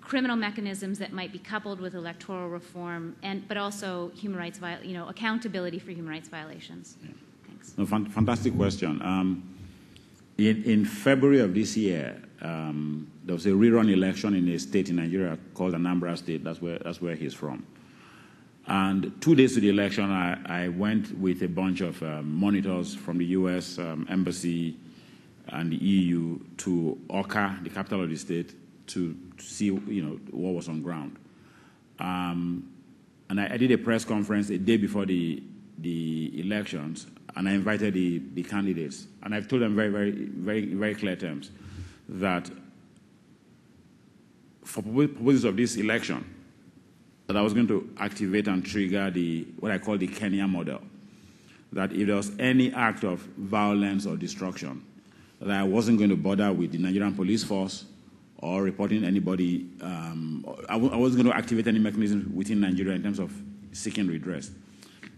[SPEAKER 7] criminal mechanisms that might be coupled with electoral reform, but also human rights, accountability for human rights violations? Yeah. Thanks.
[SPEAKER 5] No, fantastic question. In February of this year, there was a rerun election in a state in Nigeria called Anambra State. That's where he's from. And 2 days to the election, I went with a bunch of monitors from the U.S. Embassy and the EU to Awka, the capital of the state, to see what was on ground. And I did a press conference a day before the elections, and I invited the candidates. And I've told them very clear terms that for purposes of this election, that I was going to activate and trigger what I call the Kenya model. That if there was any act of violence or destruction, that I wasn't going to bother with the Nigerian police force or reporting anybody. I wasn't going to activate any mechanism within Nigeria in terms of seeking redress.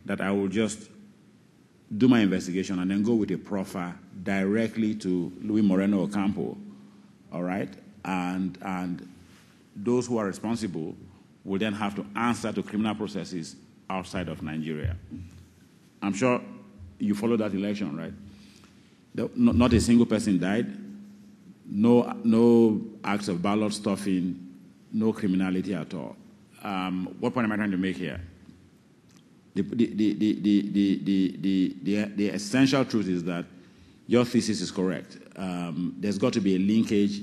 [SPEAKER 5] That I will just do my investigation and then go with a proffer directly to Luis Moreno Ocampo, all right? And those who are responsible will then have to answer to criminal processes outside of Nigeria. I'm sure you followed that election, right? Not a single person died. No acts of ballot stuffing, no criminality at all. What point am I trying to make here? The essential truth is that your thesis is correct. There's got to be a linkage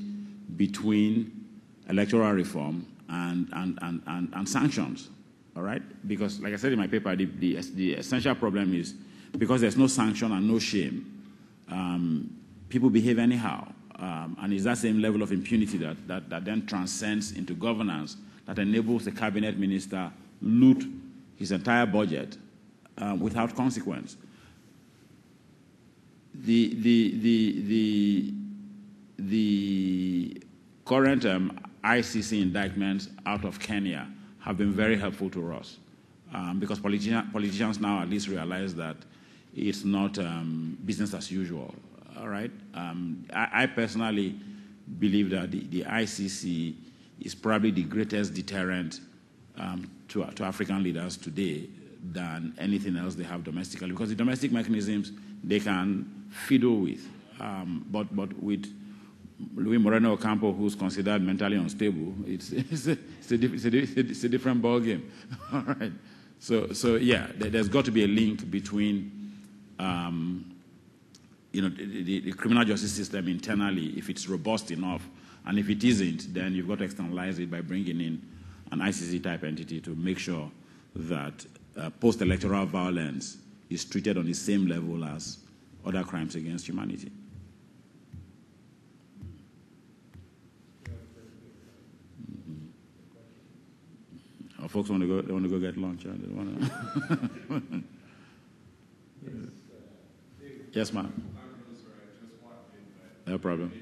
[SPEAKER 5] between electoral reform and sanctions, all right? Because, like I said in my paper, the essential problem is because there's no sanction and no shame, people behave anyhow. And it's that same level of impunity that then transcends into governance that enables the cabinet minister loot his entire budget without consequence. The current ICC indictments out of Kenya have been very helpful to us because politicians now at least realize that it's not business as usual. All right. I personally believe that the ICC is probably the greatest deterrent to African leaders today than anything else they have domestically, because the domestic mechanisms they can fiddle with, but with Luis Moreno Ocampo, who's considered mentally unstable, it's a different ballgame. All right. So yeah, there's got to be a link between the criminal justice system internally, if it's robust enough, and if it isn't, then you've got to externalize it by bringing in an ICC-type entity to make sure that post-electoral violence is treated on the same level as other crimes against humanity. Mm-hmm. Our folks want to go get lunch. Huh? They want to. Yes, ma'am. No problem.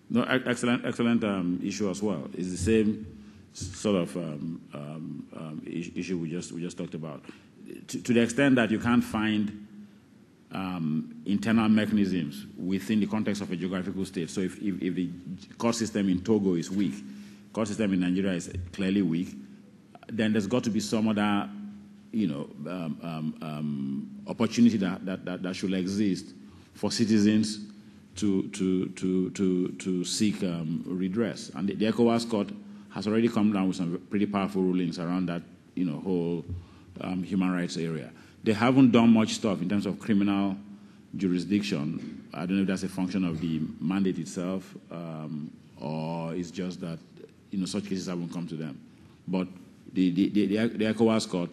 [SPEAKER 5] No, excellent issue as well. It's the same sort of issue we just talked about. To the extent that you can't find internal mechanisms within the context of a geographical state. So if the court system in Togo is weak, court system in Nigeria is clearly weak, then there's got to be some other, opportunity that should exist for citizens to seek redress. And the ECOWAS court has already come down with some pretty powerful rulings around that, whole human rights area. They haven't done much stuff in terms of criminal jurisdiction. I don't know if that's a function of the mandate itself, or it's just that such cases haven't come to them. But the ECOWAS court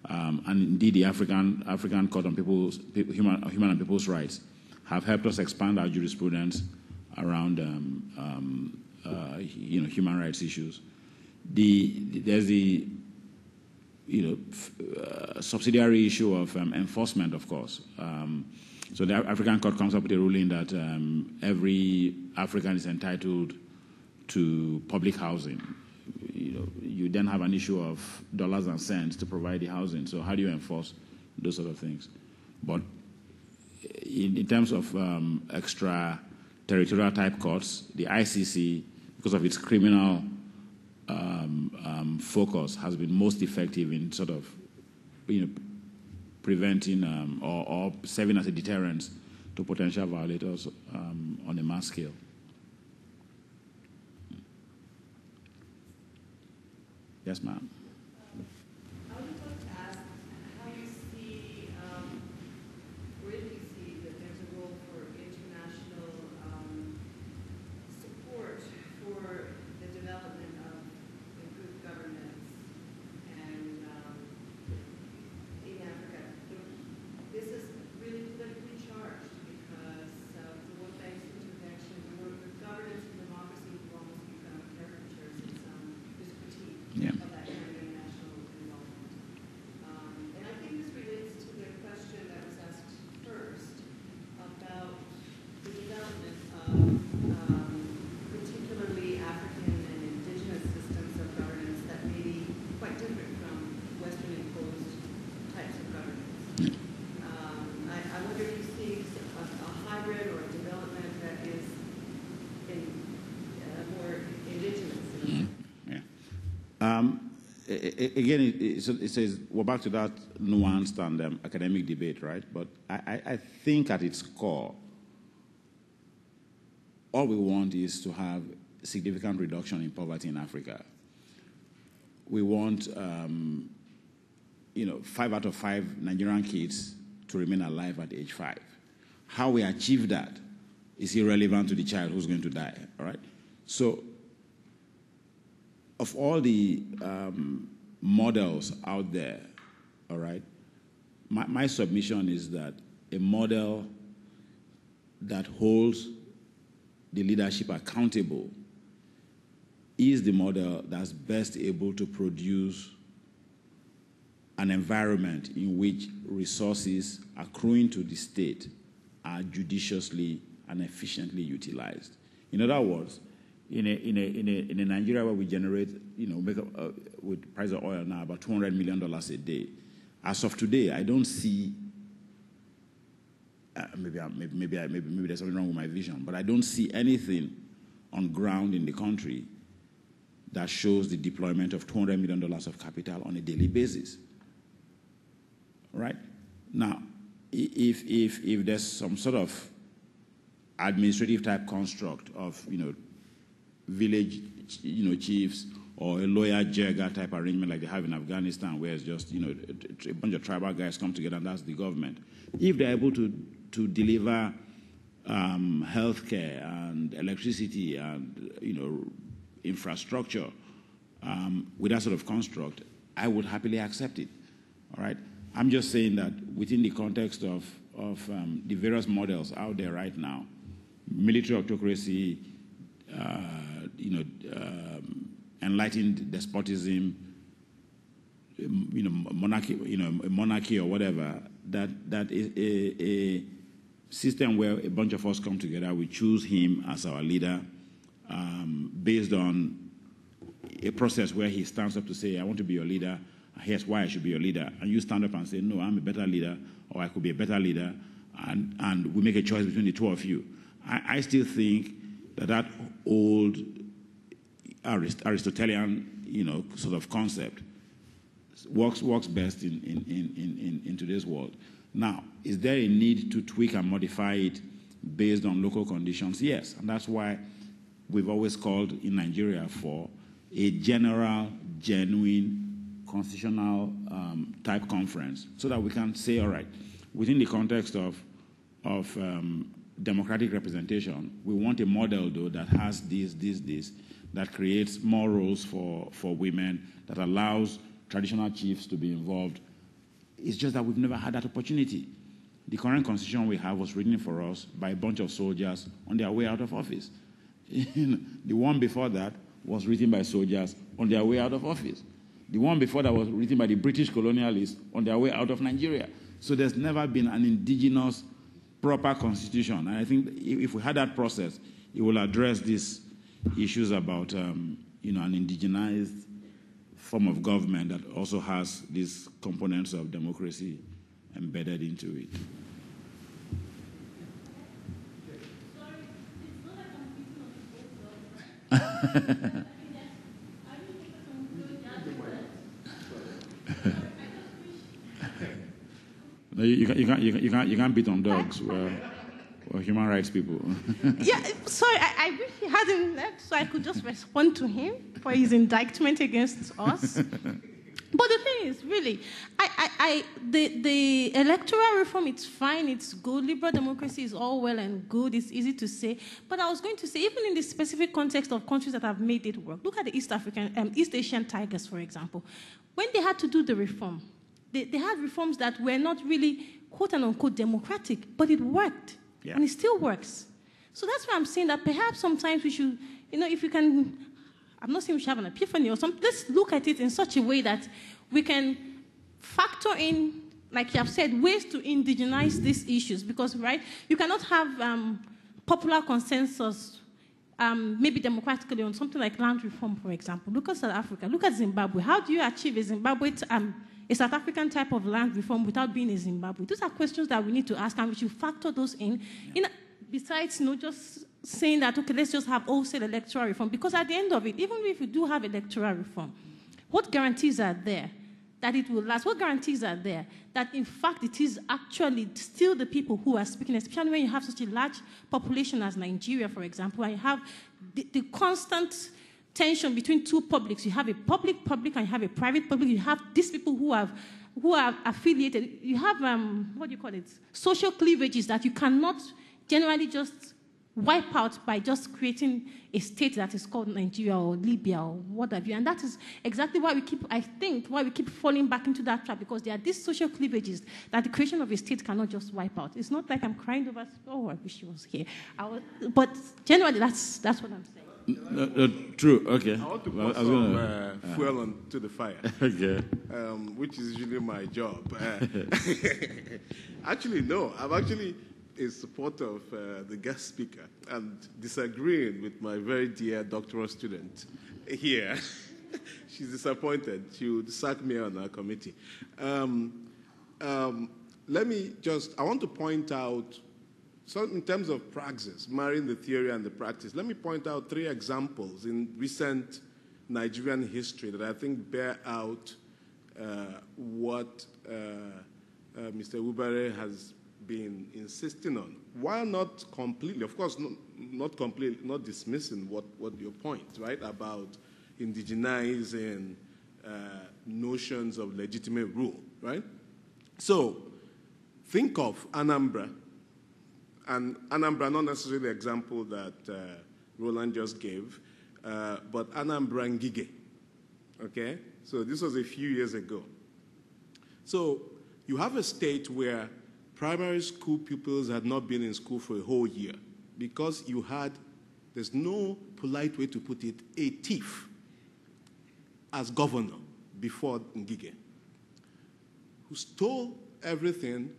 [SPEAKER 5] and indeed the African Court on Human and People's Rights have helped us expand our jurisprudence around human rights issues. There's the subsidiary issue of enforcement, of course. So the African Court comes up with a ruling that every African is entitled to public housing, you then have an issue of dollars and cents to provide the housing. So how do you enforce those sort of things? But in terms of extra-territorial type courts, the ICC, because of its criminal focus, has been most effective in sort of preventing or serving as a deterrence to potential violators on a mass scale. Yes, ma'am.
[SPEAKER 8] I would like to ask how you see, or if you see that there's a role for international support for the development of improved governance and in Africa. This is really politically charged because the World Bank's intervention, with governance and democracy will almost become caricatures in some critique.
[SPEAKER 5] Yeah.
[SPEAKER 8] Of that kind of international involvement. And I think this relates to the question that was asked first about the development of particularly African and indigenous systems of governance that may be quite different from Western imposed types of governance. I wonder if you see a hybrid or a development that is more indigenous.
[SPEAKER 5] Again, it says we're back to that nuanced and academic debate, right? But I think at its core, all we want is to have significant reduction in poverty in Africa. We want, 5 out of 5 Nigerian kids to remain alive at age 5. How we achieve that is irrelevant to the child who's going to die, all right? So, of all the models out there, all right, my submission is that a model that holds the leadership accountable is the model that's best able to produce an environment in which resources accruing to the state are judiciously and efficiently utilized. In other words, in a Nigeria where we generate, with price of oil now about $200 million a day, as of today, I don't see. Maybe there's something wrong with my vision, but I don't see anything on ground in the country that shows the deployment of $200 million of capital on a daily basis. Right? Now, if there's some sort of administrative type construct of, village, chiefs or a lawyer jagger type arrangement like they have in Afghanistan, where it's just, a bunch of tribal guys come together and that's the government. If they're able to deliver healthcare and electricity and, infrastructure with that sort of construct, I would happily accept it. All right? I'm just saying that within the context of the various models out there right now, military autocracy, enlightened despotism, monarchy or whatever, that is a system where a bunch of us come together, we choose him as our leader based on a process where he stands up to say, I want to be your leader, here's why I should be your leader. And you stand up and say, no, I'm a better leader, or I could be a better leader, and we make a choice between the two of you. I still think that old Aristotelian, sort of concept works best in today's world. Now, is there a need to tweak and modify it based on local conditions? Yes, and that's why we've always called in Nigeria for a general, genuine, constitutional type conference so that we can say, all right, within the context of democratic representation, we want a model, though, that has this, that creates more roles for women, that allows traditional chiefs to be involved. It's just that we've never had that opportunity. The current constitution we have was written for us by a bunch of soldiers on their way out of office. The one before that was written by soldiers on their way out of office. The one before that was written by the British colonialists on their way out of Nigeria. So there's never been an indigenous proper constitution. And I think if we had that process, it will address these issues about an indigenized form of government that also has these components of democracy embedded into it. No, you can't beat on dogs. We're human rights people.
[SPEAKER 4] Yeah, sorry, I wish he hadn't left so I could just respond to him for his indictment against us. But the thing is, really, the electoral reform, it's fine, it's good. Liberal democracy is all well and good. It's easy to say. But I was going to say, even in the specific context of countries that have made it work, look at the East Asian tigers, for example. When they had to do the reform, they had reforms that were not really quote-unquote democratic, but it worked. Yeah. And it still works. So that's why I'm saying that perhaps sometimes we should, if we can, I'm not saying we should have an epiphany or something, let's look at it in such a way that we can factor in, like you have said, ways to indigenize these issues. Because, right, you cannot have popular consensus, maybe democratically, on something like land reform, for example. Look at South Africa. Look at Zimbabwe. How do you achieve a South African type of land reform without being a Zimbabwe? Those are questions that we need to ask, and we should factor those in. Besides, just saying that, okay, let's just have wholesale electoral reform. Because at the end of it, even if we do have electoral reform, what guarantees are there that it will last? What guarantees are there that, in fact, it is actually still the people who are speaking, especially when you have such a large population as Nigeria, for example, and you have the constant tension between two publics. You have a public and you have a private public. You have these people who are affiliated. You have, social cleavages that you cannot generally just wipe out by just creating a state that is called Nigeria or Libya or what have you. And that is exactly why we keep falling back into that trap, because there are these social cleavages that the creation of a state cannot just wipe out. It's not like I'm crying over, I wish he was here. But generally, that's what I'm saying.
[SPEAKER 5] No, true, okay.
[SPEAKER 3] I want to put some fuel onto the fire,
[SPEAKER 5] okay.
[SPEAKER 3] Which is usually my job. Actually, no, I'm actually a supporter of the guest speaker and disagreeing with my very dear doctoral student here. She's disappointed. She would sack me on our committee. I want to point out, so in terms of praxis, marrying the theory and the practice, let me point out 3 examples in recent Nigerian history that I think bear out what Mr. Ebuware has been insisting on. While not completely, of course, not completely, not dismissing what your point, right, about indigenizing notions of legitimate rule, right? So think of Anambra. And Anambra, not necessarily the example that Roland just gave, but Anambra Ngige, okay? So this was a few years ago. So you have a state where primary school pupils had not been in school for a whole year because you had, there's no polite way to put it, a thief as governor before Ngige, who stole everything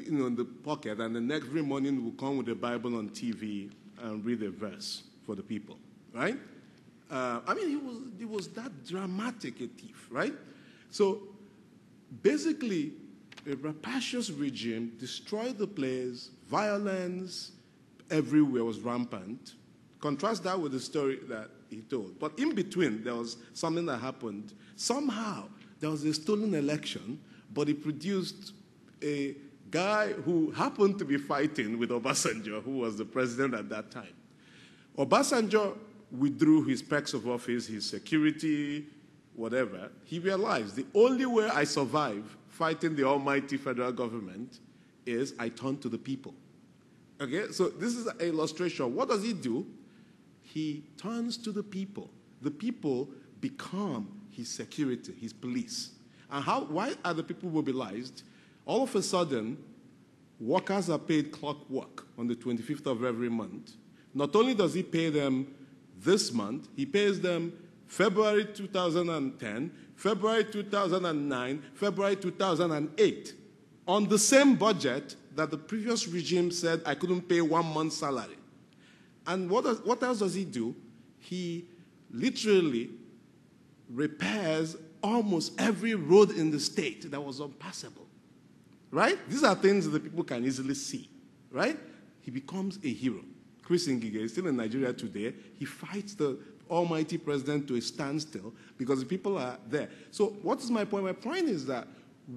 [SPEAKER 3] in the pocket, and then every morning will come with the Bible on TV and read a verse for the people, right? He was that dramatic a thief, right? So basically, a rapacious regime destroyed the place, violence everywhere was rampant. Contrast that with the story that he told. But in between, there was something that happened. Somehow, there was a stolen election, but it produced a guy who happened to be fighting with Obasanjo, who was the president at that time. Obasanjo withdrew his perks of office, his security, whatever. He realized the only way I survive fighting the almighty federal government is I turn to the people. Okay, so this is an illustration. What does he do? He turns to the people. The people become his security, his police. And why are the people mobilized? All of a sudden, workers are paid clockwork on the 25th of every month. Not only does he pay them this month, he pays them February 2010, February 2009, February 2008, on the same budget that the previous regime said I couldn't pay 1 month's salary. And what else does he do? He literally repairs almost every road in the state that was unpassable. Right? These are things that people can easily see. Right? He becomes a hero. Chris Ngige is still in Nigeria today. He fights the almighty president to a standstill because the people are there. So what is my point? My point is that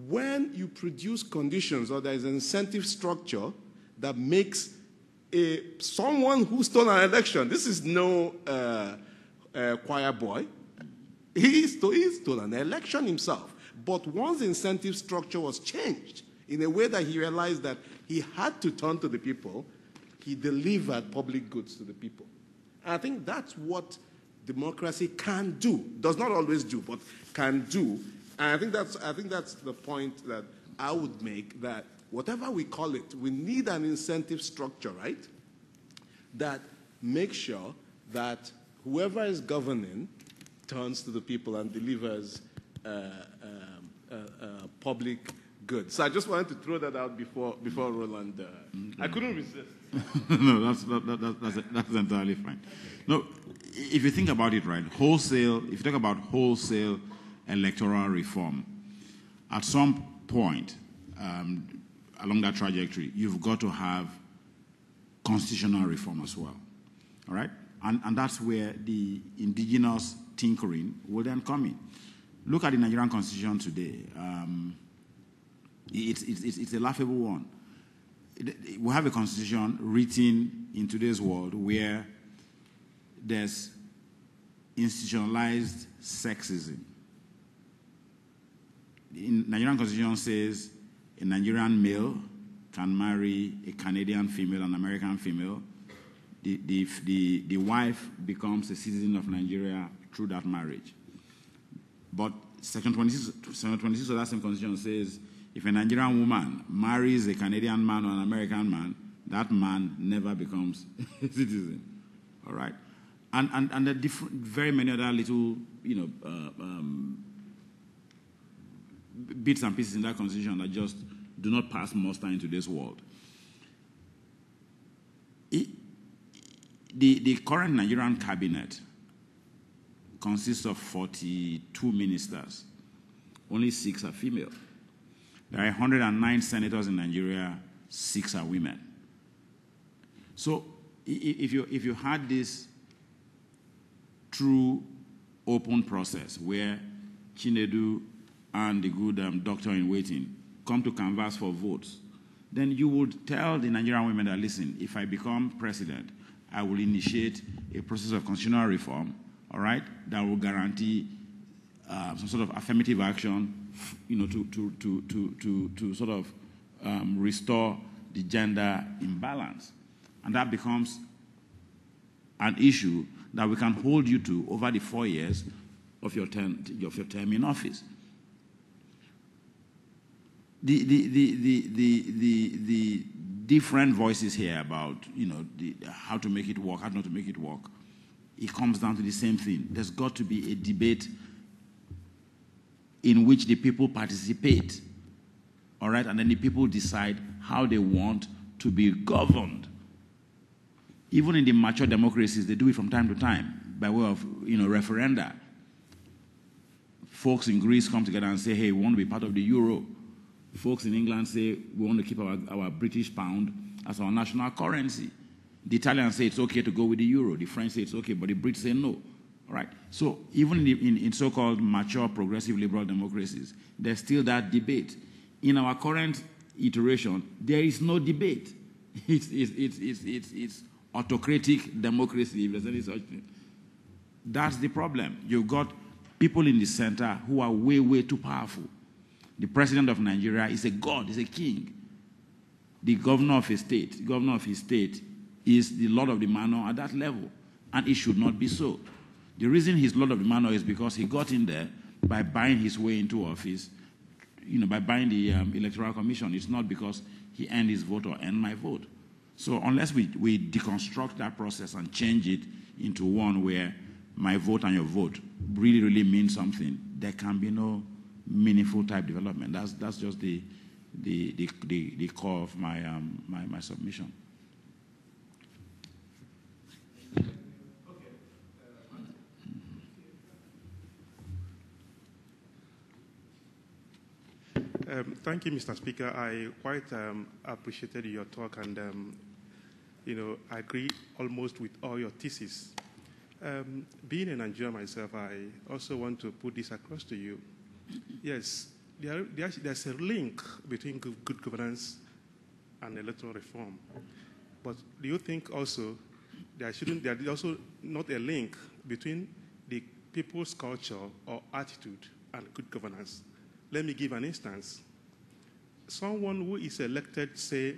[SPEAKER 3] when you produce conditions or there is an incentive structure that makes someone who stole an election, this is no choir boy, he stole an election himself. But once the incentive structure was changed in a way that he realized that he had to turn to the people, he delivered public goods to the people. And I think that's what democracy can do. Does not always do, but can do. And I think that's the point that I would make, that whatever we call it, we need an incentive structure, right? That makes sure that whoever is governing turns to the people and delivers public good. So I just wanted to throw that out before Roland. I couldn't resist.
[SPEAKER 5] No, that's entirely fine. No, if you think about it, right, if you talk about wholesale electoral reform, at some point along that trajectory, you've got to have constitutional reform as well, all right? And that's where the indigenous tinkering will then come in. Look at the Nigerian constitution today. It's a laughable one. We have a constitution written in today's world where there's institutionalized sexism. The Nigerian constitution says a Nigerian male can marry a Canadian female, an American female. The wife becomes a citizen of Nigeria through that marriage. But Section 26 of that same constitution says if a Nigerian woman marries a Canadian man or an American man, that man never becomes a citizen. All right? And there are very many other little, bits and pieces in that constitution that just do not pass muster in today's world. The current Nigerian cabinet consists of 42 ministers. Only 6 are female. There are 109 senators in Nigeria, 6 are women. So if you had this true open process where Chinedu and the good doctor-in-waiting come to canvass for votes, then you would tell the Nigerian women that, listen, if I become president, I will initiate a process of constitutional reform, all right, that will guarantee some sort of affirmative action, to sort of restore the gender imbalance. And that becomes an issue that we can hold you to over the 4 years of your term in office. The different voices here about how to make it work, how not to make it work, it comes down to the same thing. There's got to be a debate in which the people participate, all right, and then the people decide how they want to be governed. Even in the mature democracies, they do it from time to time by way of referenda. Folks in Greece come together and say, hey, we want to be part of the euro. Folks in England say we want to keep our British pound as our national currency. The Italians say it's okay to go with the euro. The French say it's okay, but the Brits say no. All right. So even in so-called mature, progressive, liberal democracies, there's still that debate. In our current iteration, there is no debate. It's autocratic democracy, if there's any such thing. That's the problem. You've got people in the center who are way, way too powerful. The president of Nigeria is a god, is a king. The governor of his state is the lord of the manor at that level. And it should not be so. The reason he's lord of the manor is because he got in there by buying his way into office, by buying the Electoral Commission. It's not because he earned his vote or earned my vote. So unless we deconstruct that process and change it into one where my vote and your vote really, really mean something, there can be no meaningful type development. That's just the core of my submission.
[SPEAKER 9] Thank you, Mr. Speaker. I quite appreciated your talk, and I agree almost with all your thesis. Being a Nigerian myself, I also want to put this across to you. Yes, there's a link between good governance and electoral reform. But do you think also there is also not a link between the people's culture or attitude and good governance? Let me give an instance. Someone who is elected, say,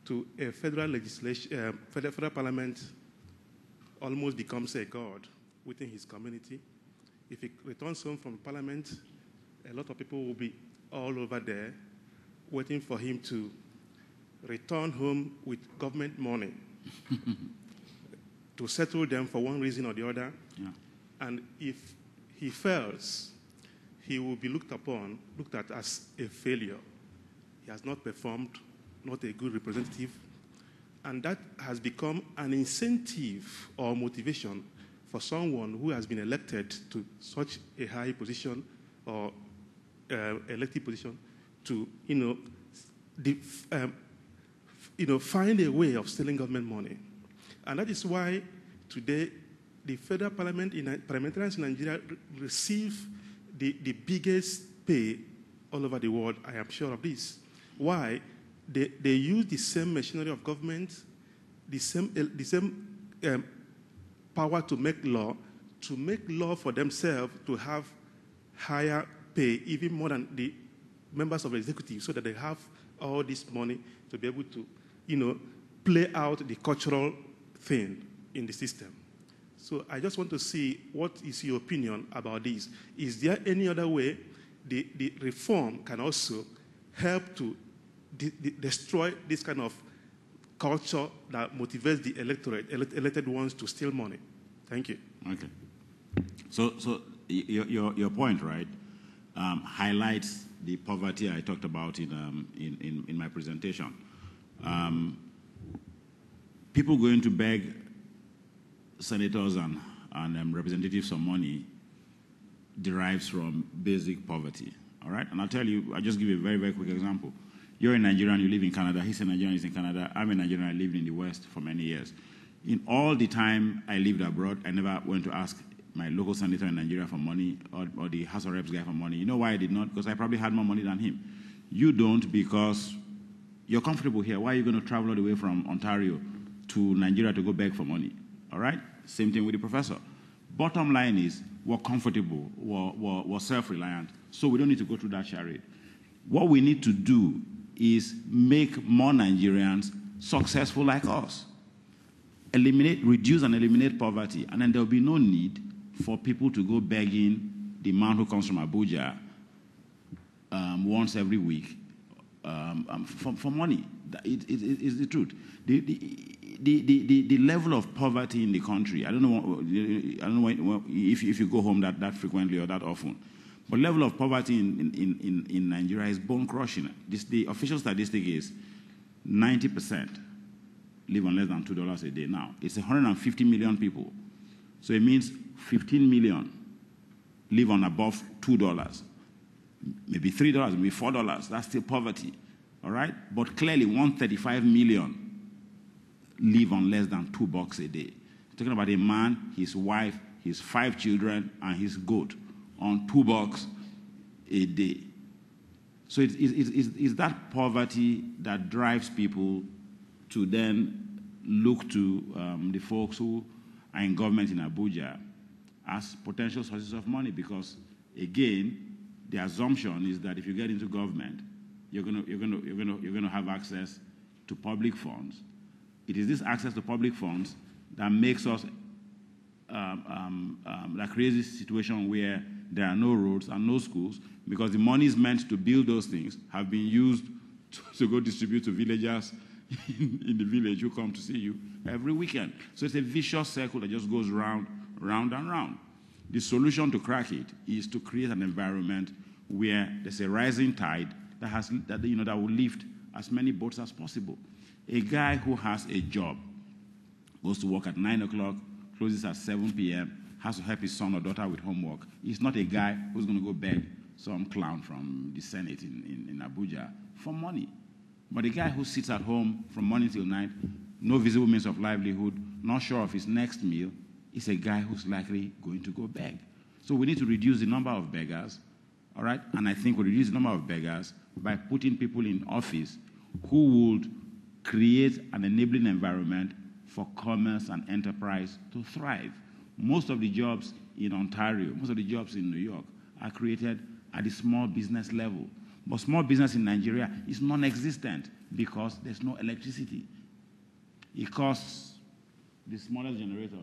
[SPEAKER 9] to a federal legislation, federal parliament, almost becomes a god within his community. If he returns home from parliament, a lot of people will be all over there waiting for him to return home with government money to settle them for one reason or the other.
[SPEAKER 5] Yeah.
[SPEAKER 9] And if he fails, he will be looked at as a failure. He has not performed, not a good representative. And that has become an incentive or motivation for someone who has been elected to such a high position or elected position to, find a way of stealing government money. And that is why today the federal parliamentarians in Nigeria receive the biggest pay all over the world. I am sure of this. Why? They use the same machinery of government, the same power to make law for themselves to have higher pay, even more than the members of the executive, so that they have all this money to be able to, play out the cultural thing in the system. So I just want to see what is your opinion about this. Is there any other way the reform can also help to destroy this kind of culture that motivates the elected ones to steal money? Thank you.
[SPEAKER 5] Okay. So your point, right, highlights the poverty I talked about in my presentation. People going to beg senators and representatives some money derives from basic poverty, all right? And I'll just give you a very, very quick example. You're a Nigerian, you live in Canada. He's a Nigerian, he's in Canada. I'm a Nigerian, I lived in the West for many years. In all the time I lived abroad, I never went to ask my local senator in Nigeria for money or the House of Reps guy for money. You know why I did not? Because I probably had more money than him. You don't, because you're comfortable here. Why are you going to travel all the way from Ontario to Nigeria to go beg for money? All right? Same thing with the professor. Bottom line is, we're comfortable, we're self-reliant, so we don't need to go through that charade. What we need to do is make more Nigerians successful like us. Reduce and eliminate poverty, and then there'll be no need for people to go begging the man who comes from Abuja once every week for money. It is the truth. The level of poverty in the country, I don't know if you go home that frequently or that often, but level of poverty in Nigeria is bone crushing. The official statistic is 90% live on less than $2 a day now. It's 150 million people. So it means 15 million live on above $2. Maybe $3, maybe $4. That's still poverty. All right? But clearly 135 million live on less than $2 a day. Talking about a man, his wife, his 5 children, and his goat on $2 a day. So it's that poverty that drives people to then look to the folks who are in government in Abuja as potential sources of money, because again, the assumption is that if you get into government, you're going to have access to public funds. It is this access to public funds that makes us that creates this situation where there are no roads and no schools, because the money is meant to build those things have been used to go distribute to villagers in the village who come to see you every weekend. So it's a vicious circle that just goes round and round. The solution to crack it is to create an environment where there's a rising tide that will lift as many boats as possible. A guy who has a job, goes to work at 9 o'clock, closes at 7 p.m., has to help his son or daughter with homework. He's not a guy who's going to go beg some clown from the Senate in Abuja for money. But the guy who sits at home from morning till night, no visible means of livelihood, not sure of his next meal, is a guy who's likely going to go beg. So we need to reduce the number of beggars, all right? And I think we reduce the number of beggars by putting people in office who would create an enabling environment for commerce and enterprise to thrive. Most of the jobs in Ontario, most of the jobs in New York are created at the small business level. But small business in Nigeria is non-existent because there's no electricity. It costs the smallest generator,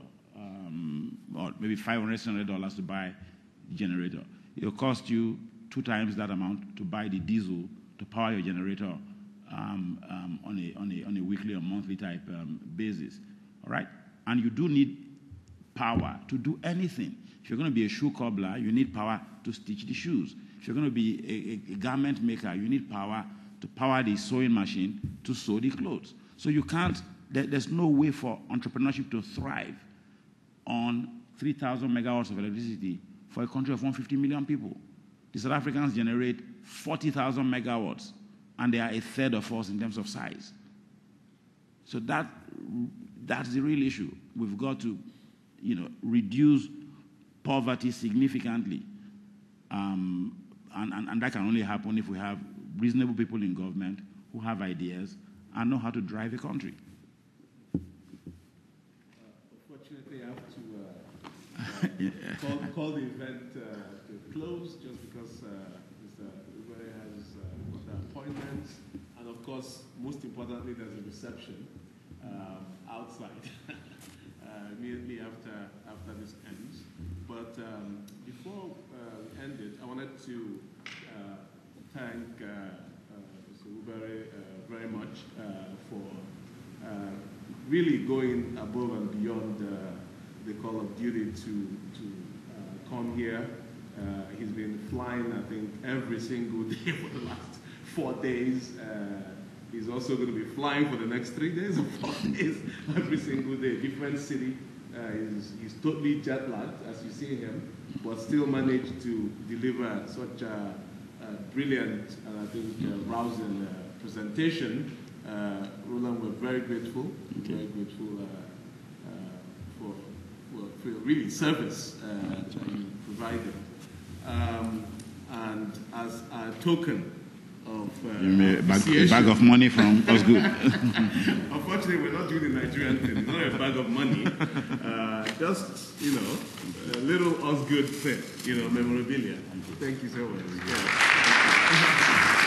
[SPEAKER 5] or maybe $500 to buy the generator. It'll cost you 2 times that amount to buy the diesel to power your generator on a weekly or monthly type basis. All right? And you do need power to do anything. If you're going to be a shoe cobbler, you need power to stitch the shoes. If you're going to be a garment maker, you need power to power the sewing machine to sew the clothes. So you can't, there's no way for entrepreneurship to thrive on 3,000 megawatts of electricity for a country of 150 million people. The South Africans generate 40,000 megawatts, and they are a third of us in terms of size. So that's the real issue. We've got to, reduce poverty significantly. And that can only happen if we have reasonable people in government who have ideas and know how to drive a country.
[SPEAKER 10] Unfortunately, I have to call the event to close just because Mr. Ebuware has other appointments. And of course, most importantly, there's a reception outside immediately after this ends. But before we end it, I wanted to thank Mr. Ebuware very much for really going above and beyond the call of duty to come here. He's been flying, I think, every single day for the last 4 days. He's also going to be flying for the next 3 days or 4 days, every single day, different city. He's totally jet lagged, as you see him, but still managed to deliver such a brilliant and I think rousing presentation. Roland, we're very grateful, very grateful for your really service that you provided. And as a token of
[SPEAKER 5] a bag of money from Osgood.
[SPEAKER 10] Unfortunately, we're not doing the Nigerian thing. It's not a bag of money. Just, a little Osgood thing, memorabilia. Thank you so much. Yeah.